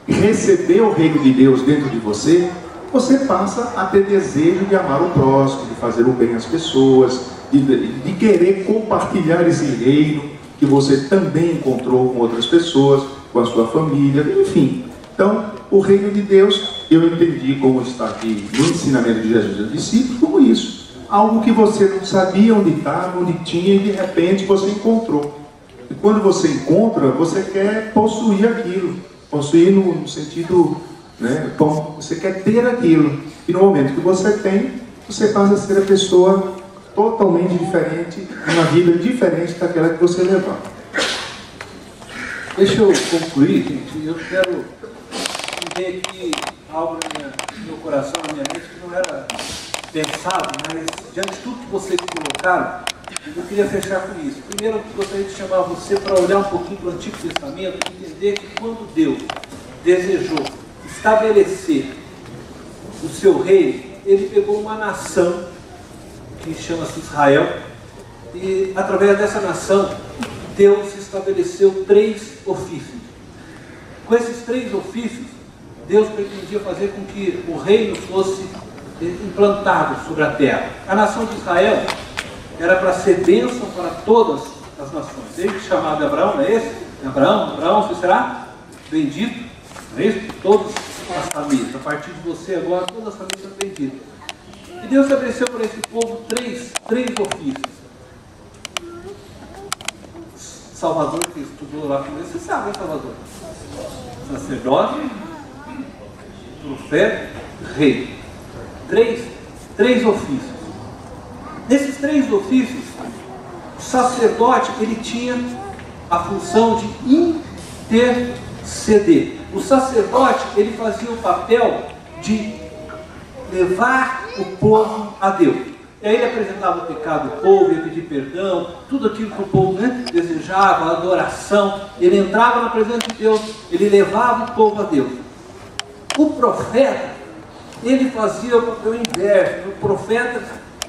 receber o reino de Deus dentro de você, você passa a ter desejo de amar o próximo, de fazer o bem às pessoas, de querer compartilhar esse reino que você também encontrou com outras pessoas, com a sua família, enfim. Então, o reino de Deus, eu entendi como está aqui no ensinamento de Jesus aos discípulos, como isso. Algo que você não sabia onde estava, onde tinha, e de repente você encontrou. E quando você encontra, você quer possuir aquilo. Possuir no sentido, né, você quer ter aquilo. E no momento que você tem, você passa a ser a pessoa totalmente diferente, uma vida diferente daquela que você levava. Deixa eu concluir, gente. Eu quero dizer que algo no meu coração, na minha mente, que não era pensado, mas diante de tudo que vocês colocaram, eu queria fechar com isso. Primeiro, eu gostaria de chamar você para olhar um pouquinho para o Antigo Testamento e entender que quando Deus desejou estabelecer o seu reino, ele pegou uma nação que chama-se Israel, e através dessa nação Deus estabeleceu 3 ofícios. Com esses 3 ofícios, Deus pretendia fazer com que o reino fosse implantado sobre a terra. A nação de Israel era para ser bênção para todas as nações. Desde chamado Abraão, não é esse? Abraão, você será bendito, não é isso? Todas as famílias. A partir de você agora, todas as famílias serão benditas. E Deus estabeleceu para esse povo três ofícios. Salvador, que estudou lá comigo, você sabe, né, Salvador? Sacerdote, profeta, rei. Três ofícios. Nesses 3 ofícios, o sacerdote, ele tinha a função de interceder. O sacerdote, ele fazia o papel de levar o povo a Deus. E aí ele apresentava o pecado do povo, ia pedir perdão, tudo aquilo que o povo, né, desejava, a adoração. Ele entrava na presença de Deus, ele levava o povo a Deus. O profeta, ele fazia o papel inverso. O profeta,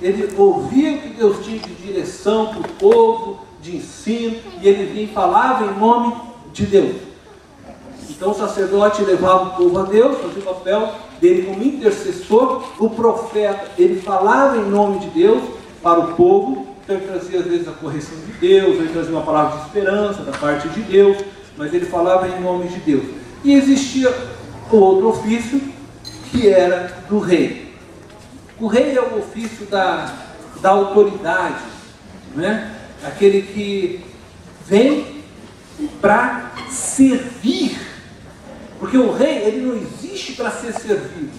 ele ouvia o que Deus tinha de direção para o povo, de ensino, e ele vinha e falava em nome de Deus. Então o sacerdote levava o povo a Deus, fazia o papel dele como intercessor. O profeta, ele falava em nome de Deus para o povo. Então ele trazia às vezes a correção de Deus, ele trazia uma palavra de esperança da parte de Deus, mas ele falava em nome de Deus. E existia o outro ofício, que era do rei. O rei é o ofício da autoridade, né? Aquele que vem para servir. Porque o rei, ele não existe para ser servido.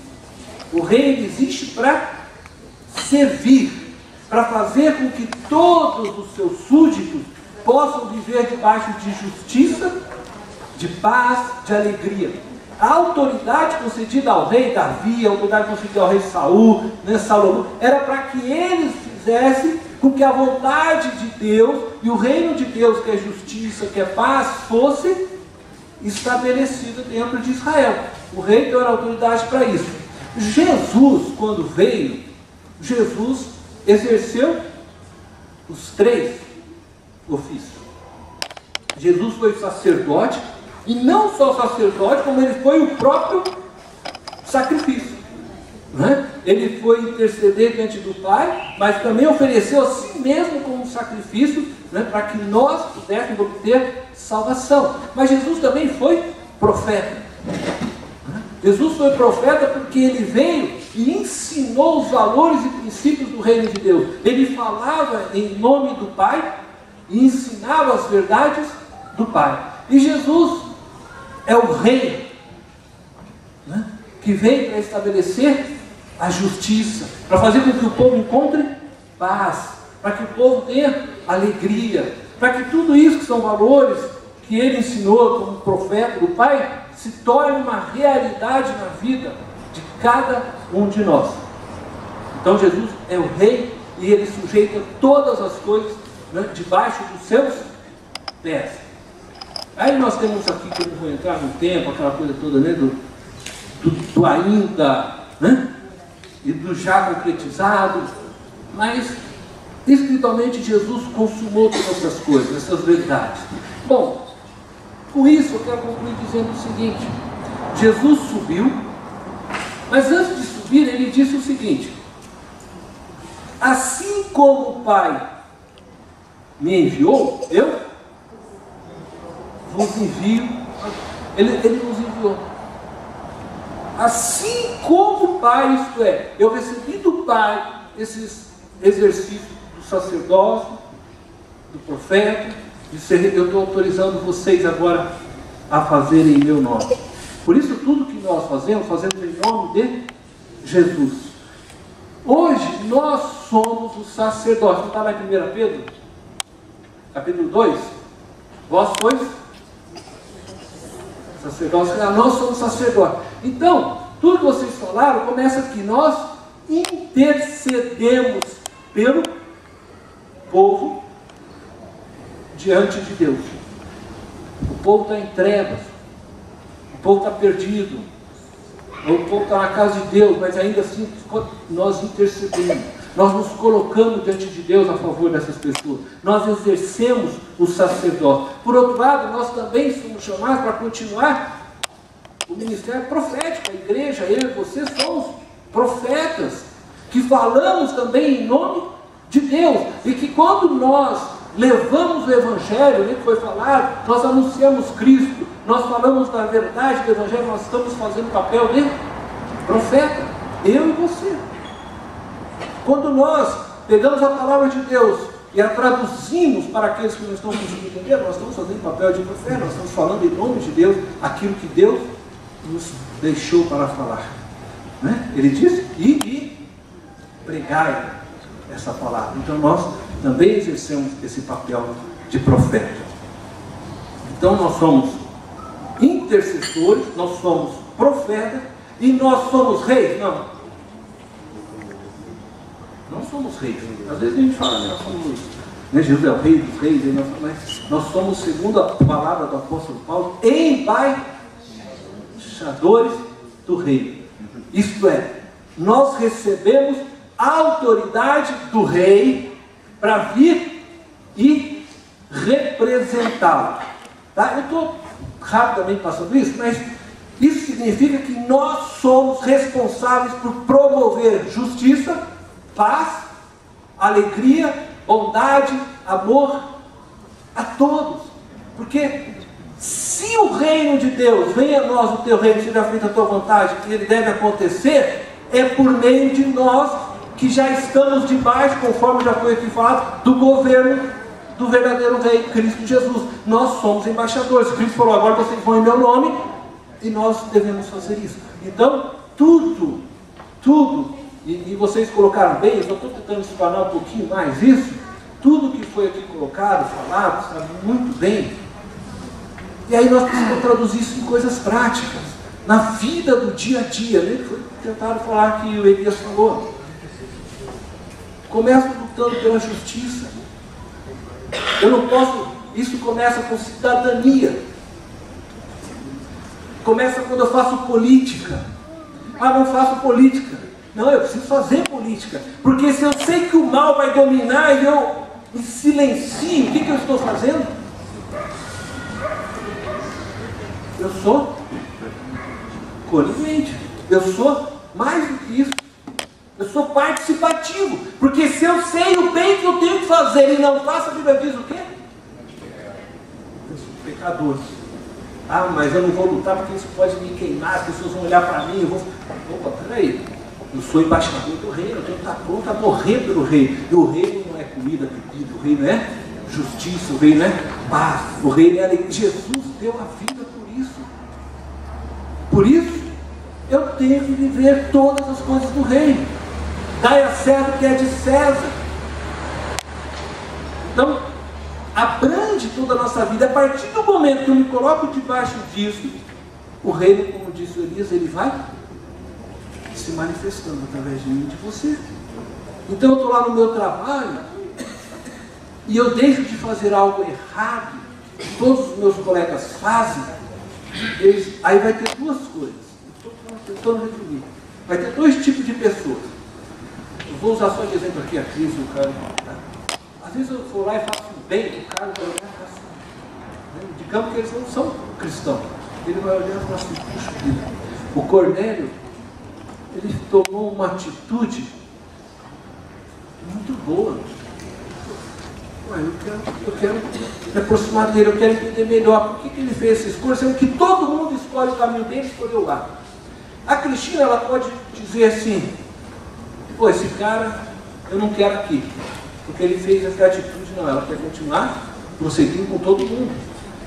O rei, ele existe para servir, para fazer com que todos os seus súditos possam viver debaixo de justiça, de paz, de alegria. A autoridade concedida ao rei Davi, a autoridade concedida ao rei Saul, né, Salomão, era para que eles fizessem com que a vontade de Deus e o reino de Deus, que é justiça, que é paz, fosse estabelecida dentro de Israel. O rei deu a autoridade para isso. Jesus, quando veio, Jesus exerceu os 3 ofícios. Jesus foi sacerdote, e não só sacerdote, como ele foi o próprio sacrifício, né? Ele foi interceder diante do Pai, mas também ofereceu a si mesmo como sacrifício, né, para que nós pudéssemos obter salvação. Mas Jesus também foi profeta. Jesus foi profeta porque ele veio e ensinou os valores e princípios do reino de Deus. Ele falava em nome do Pai e ensinava as verdades do Pai. E Jesus é o rei, né, que vem para estabelecer a justiça, para fazer com que o povo encontre paz, para que o povo tenha alegria, para que tudo isso que são valores que ele ensinou como profeta do Pai se torne uma realidade na vida de cada um de nós. Então Jesus é o rei e ele sujeita todas as coisas, né, debaixo dos seus pés. Aí nós temos aqui, que eu não vou entrar no tempo, aquela coisa toda, né, do ainda, né, e do já concretizado, mas espiritualmente Jesus consumou todas essas coisas, essas verdades. Bom, com isso eu quero concluir dizendo o seguinte: Jesus subiu, mas antes de subir ele disse o seguinte: assim como o Pai me enviou, eu vos envio. Ele nos enviou. Assim como o Pai, isto é, eu recebi do Pai esses exercícios do sacerdócio, do profeta, eu estou autorizando vocês agora a fazerem em meu nome. Por isso, tudo que nós fazemos em nome de Jesus. Hoje, nós somos os sacerdotes. Não está lá em 1 Pedro? Capítulo 2? Vós sois sacerdotes. Nós somos sacerdotes. Então, tudo que vocês falaram começa aqui. Nós intercedemos pelo povo diante de Deus. O povo está em trevas. O povo está perdido. O povo está na casa de Deus, mas ainda assim nós intercedemos. Nós nos colocamos diante de Deus a favor dessas pessoas. Nós exercemos o sacerdócio. Por outro lado, nós também somos chamados para continuar o ministério profético. A igreja, eu e você somos profetas que falamos também em nome de Deus. E que quando nós levamos o Evangelho, que foi falado, nós anunciamos Cristo, nós falamos da verdade do Evangelho, nós estamos fazendo o papel de profeta, eu e você. Quando nós pegamos a palavra de Deus e a traduzimos para aqueles que não estão conseguindo entender, nós estamos fazendo o papel de profeta, nós estamos falando em nome de Deus aquilo que Deus nos deixou para falar. Né? Ele disse, e pregai essa palavra. Então nós também exercemos esse papel de profeta. Então nós somos intercessores, nós somos profetas e nós somos reis? Não. Não somos reis. Às vezes a gente fala, nós somos, né, Jesus é o rei dos reis, mas nós somos, segundo a palavra do apóstolo Paulo, embaixadores do rei. Isto é, nós recebemos a autoridade do rei para vir e representá-lo. Tá? Eu estou rapidamente passando isso, mas isso significa que nós somos responsáveis por promover justiça, paz, alegria, bondade, amor a todos. Porque se o reino de Deus, venha a nós o teu reino, seja feita a tua vontade, que ele deve acontecer, é por meio de nós que já estamos debaixo, conforme já foi aqui falado, do governo do verdadeiro rei, Cristo Jesus. Nós somos embaixadores. Cristo falou, agora vocês vão em meu nome, e nós devemos fazer isso. Então, tudo, e vocês colocaram bem, eu estou tentando explanar um pouquinho mais isso, tudo que foi aqui colocado, falado, está muito bem. E aí nós precisamos traduzir isso em coisas práticas, na vida do dia a dia, né? Foi tentado falar que o Elias falou. Começa lutando pela justiça. Eu não posso, isso começa com cidadania. Começa quando eu faço política. Ah, não faço política. Não, eu preciso fazer política. Porque se eu sei que o mal vai dominar e eu me silencio, o que eu estou fazendo? Eu sou conivente. Eu sou mais do que isso. Eu sou participativo. Porque se eu sei o bem que eu tenho que fazer e não faço, a Bíblia diz o quê? Eu sou pecador. Ah, mas eu não vou lutar porque isso pode me queimar, as pessoas vão olhar para mim, eu vou... Opa, peraí. Eu sou embaixador do reino, eu tenho que estar pronto a morrer pelo reino. E o reino não é comida, bebida, o reino é justiça, o reino é paz, o reino é alegria. Jesus deu a vida por isso. Por isso, eu tenho que viver todas as coisas do reino. Dai a César o que é de César. Então, abrange toda a nossa vida. A partir do momento que eu me coloco debaixo disso, o reino, como disse o Elias, ele vai se manifestando através de mim e de você. Então eu estou lá no meu trabalho e eu deixo de fazer algo errado, todos os meus colegas fazem, aí vai ter duas coisas. Estou tentando resumir. Vai ter dois tipos de pessoas. Eu vou usar só de exemplo aqui a Cris e o cara. Às vezes eu vou lá e faço bem, o cara vai olhar e fala assim, digamos que eles não são cristãos. Ele vai olhar e falar assim, puxa vida, o Cornélio, ele tomou uma atitude muito boa. Ué, eu quero me aproximar dele, eu quero entender melhor por que ele fez essa escolha, sendo que todo mundo escolhe o caminho dele e escolheu lá. A Cristina, ela pode dizer assim, pô, esse cara eu não quero aqui, porque ele fez essa atitude. Não, ela quer continuar prosseguindo com todo mundo.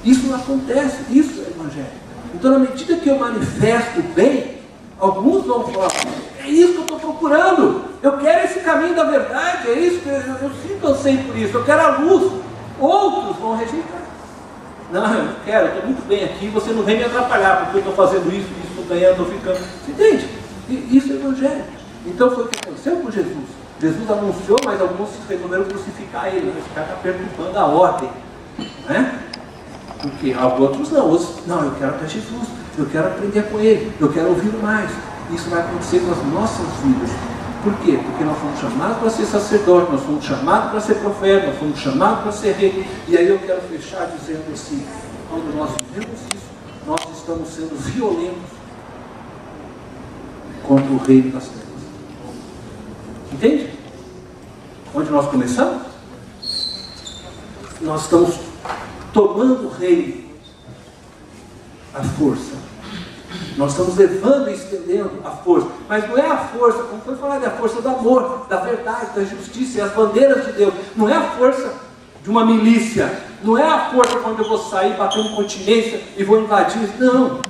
Isso não acontece, isso é evangelho. Então, na medida que eu manifesto o bem, alguns vão falar, é isso que eu estou procurando, eu quero esse caminho da verdade, é isso que eu sinto anseio por isso, eu quero a luz. Outros vão rejeitar. Não, eu não quero, eu estou muito bem aqui, você não vem me atrapalhar, porque eu estou fazendo isso, estou ganhando, estou ficando. Você entende? Isso é evangelho. Então foi o que aconteceu com Jesus. Jesus anunciou, mas alguns resolveram crucificar ele, esse cara está perturbando a ordem. Né? Porque outros não, não, eu quero até Jesus, eu quero aprender com ele, eu quero ouvir mais. Isso vai acontecer com as nossas vidas. Por quê? Porque nós fomos chamados para ser sacerdote, nós fomos chamados para ser profeta, nós fomos chamados para ser rei. E aí eu quero fechar dizendo assim, quando nós vivemos isso, nós estamos sendo violentos contra o reino das trevas. Entende? Onde nós começamos? Nós estamos tomando o reino à força. Nós estamos levando e estendendo a força. Mas não é a força, como foi falado, é a força do amor, da verdade, da justiça, e as bandeiras de Deus. Não é a força de uma milícia. Não é a força quando eu vou sair batendo continência e vou invadir. Não.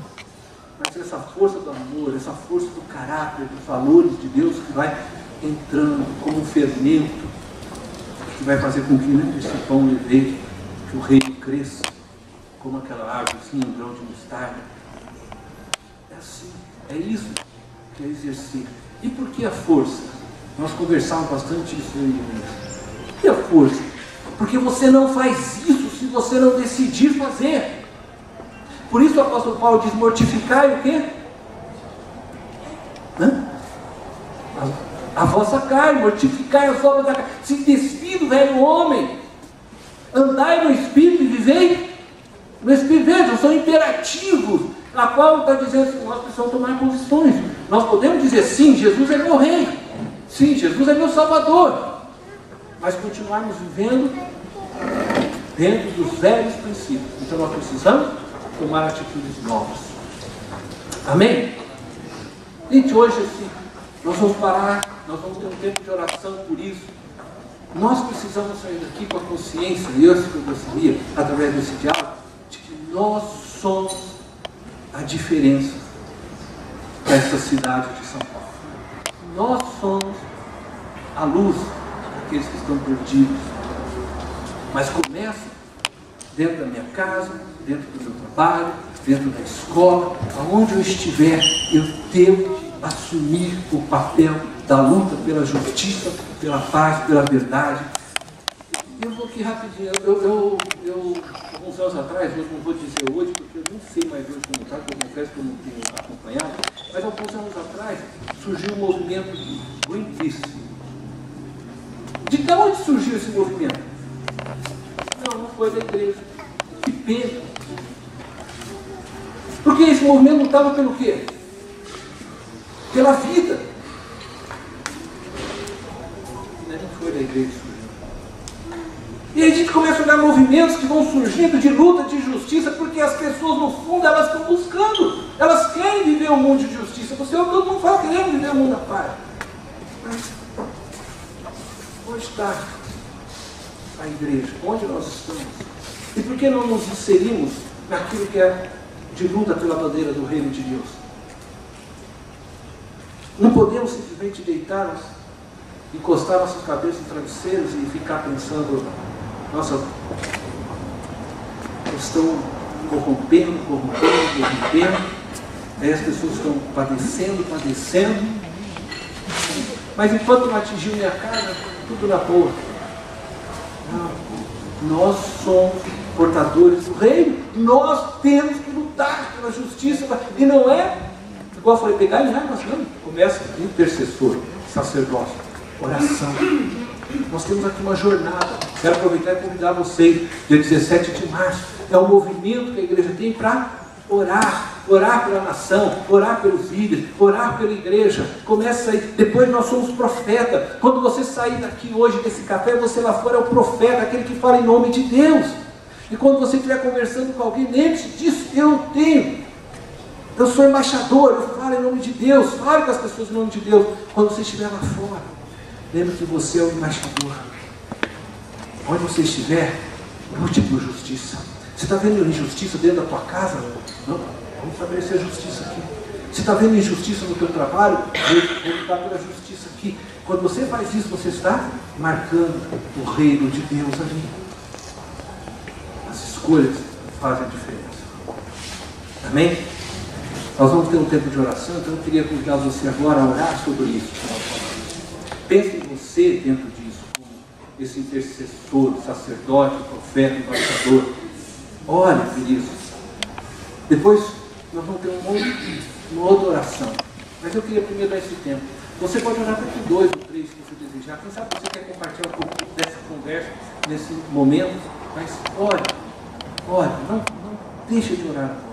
Mas essa força do amor, essa força do caráter, dos valores de Deus que vai entrando como um fermento, que vai fazer com que esse pão leve, que o reino cresça, como aquela árvore, assim, um grão de mostarda. É assim, é isso que é exercer. E por que a força? Nós conversávamos bastante isso aí. Por que a força? Porque você não faz isso se você não decidir fazer. Por isso o apóstolo Paulo diz, mortificai o quê? A vossa carne, mortificai as obras da carne, se despide do velho homem, andai no Espírito e vivei no Espírito. Vejam, são imperativos, na qual está dizendo que nós precisamos tomar posições. Nós podemos dizer, sim, Jesus é meu rei, sim, Jesus é meu salvador, mas continuarmos vivendo dentro dos velhos princípios. Então nós precisamos tomar atitudes novas. Amém? Gente, hoje assim, nós vamos parar, nós vamos ter um tempo de oração por isso. Nós precisamos sair daqui com a consciência, e eu gostaria, através desse diálogo, de que nós somos a diferença desta cidade de São Paulo. Nós somos a luz daqueles que estão perdidos. Mas começa dentro da minha casa, dentro do meu trabalho, dentro da escola, aonde eu estiver, eu devo assumir o papel da luta pela justiça, pela paz, pela verdade. Eu vou aqui rapidinho, alguns anos atrás, eu não vou dizer hoje, porque eu nem sei mais hoje como está, porque eu confesso que eu não tenho acompanhado, mas alguns anos atrás surgiu o movimento Greenpeace. De onde surgiu esse movimento? Não foi da igreja. Que pena. Porque esse movimento lutava pelo quê? Pela vida. Não foi da igreja. E aí a gente começa a olhar movimentos que vão surgindo de luta, de justiça, porque as pessoas, no fundo, elas estão buscando. Elas querem viver um mundo de justiça. Você ouve todo mundo falar que queremos viver um mundo da paz. Mas onde está a igreja? Onde nós estamos? E por que não nos inserimos naquilo que é de luta pela bandeira do reino de Deus? Não podemos simplesmente deitar, encostar nossas cabeças em travesseiros e ficar pensando, nossa, estão corrompendo. Aí as pessoas estão padecendo. Mas enquanto não atingiu minha casa, tudo na boa. Não. Nós somos portadores do reino. Nós temos que lutar pela justiça. E não é, igual eu falei, pegar em armas, não. Começa intercessor, sacerdócio, oração. Nós temos aqui uma jornada. Quero aproveitar e convidar vocês, dia 17 de março. É um movimento que a igreja tem para orar pela nação, orar pelos líderes, orar pela igreja. Começa aí, depois nós somos profeta. Quando você sair daqui hoje desse café, você lá fora é o profeta, aquele que fala em nome de Deus. E quando você estiver conversando com alguém, lembre-se disso, eu tenho Eu sou embaixador, eu falo em nome de Deus, falo com as pessoas em nome de Deus. Quando você estiver lá fora, lembre que você é o embaixador. Onde você estiver, lute por justiça. Você está vendo injustiça dentro da tua casa? Não, vamos estabelecer a justiça aqui. Você está vendo injustiça no teu trabalho? Vamos lutar pela justiça aqui. Quando você faz isso, você está marcando o reino de Deus ali. As escolhas fazem a diferença. Amém? Nós vamos ter um tempo de oração, então eu queria convidar você agora a orar sobre isso. Pense em você dentro disso, como esse intercessor, sacerdote, profeta, embaixador. Olha, queridos, depois nós vamos ter uma outra oração. Mas eu queria primeiro dar esse tempo. Você pode orar para 2 ou 3 se você desejar. Quem sabe você quer compartilhar um pouco dessa conversa nesse momento. Mas ore, não deixe de orar agora.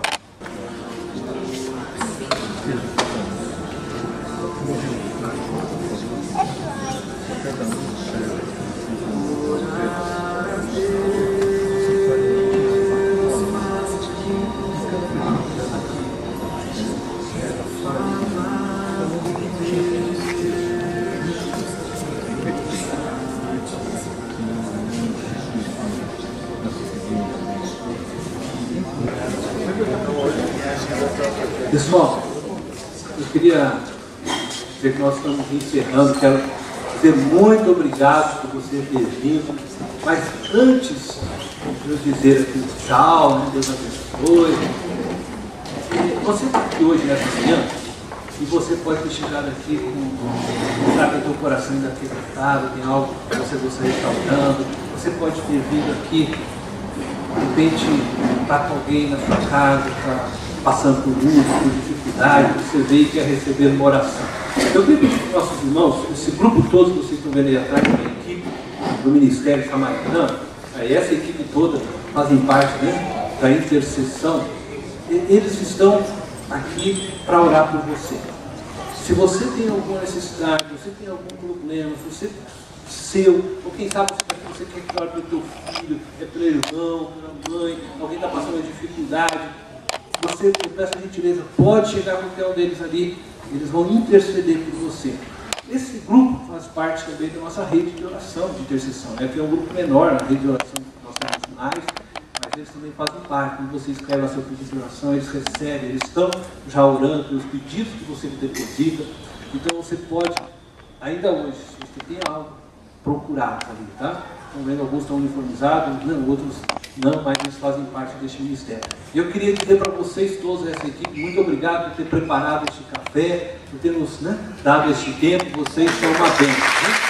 Pessoal, eu queria dizer que nós estamos encerrando. Quero dizer muito obrigado por você ter vindo. Mas antes de eu dizer aqui o tchau, né, Deus abençoe. Você está aqui hoje nessa manhã e você pode ter chegado aqui com o teu coração ainda quebrantado, tem algo que você gostaria de estar orando. Você pode ter vindo aqui, de repente, estar com alguém na sua casa, passando por luta, por dificuldade, você veio e quer receber uma oração. Eu queria pedir para os nossos irmãos, esse grupo todo que vocês estão vendo aí atrás, a equipe do Ministério Samaritano, aí essa equipe toda fazem parte, né, da intercessão, eles estão aqui para orar por você. Se você tem alguma necessidade, você tem algum problema, se você ou quem sabe você quer que ore pelo teu filho, é pelo irmão, pela mãe, alguém está passando uma dificuldade, você, eu peço a gentileza, pode chegar com qualquer um deles ali, eles vão interceder por você. Esse grupo faz parte também da nossa rede de oração, de intercessão, né? Que é um grupo menor na rede de oração que nós temos mais, mas eles também fazem parte. Quando você escreve lá seu pedido de oração, eles recebem, eles estão já orando pelos pedidos que você deposita. Então você pode, ainda hoje, se você tem algo, procurar ali, tá? Estão vendo, alguns estão uniformizados, não, outros não, mas eles fazem parte deste ministério. E eu queria dizer para vocês todos, essa equipe, muito obrigado por ter preparado este café, por ter nos, né, dado este tempo. Vocês são uma bênção, né?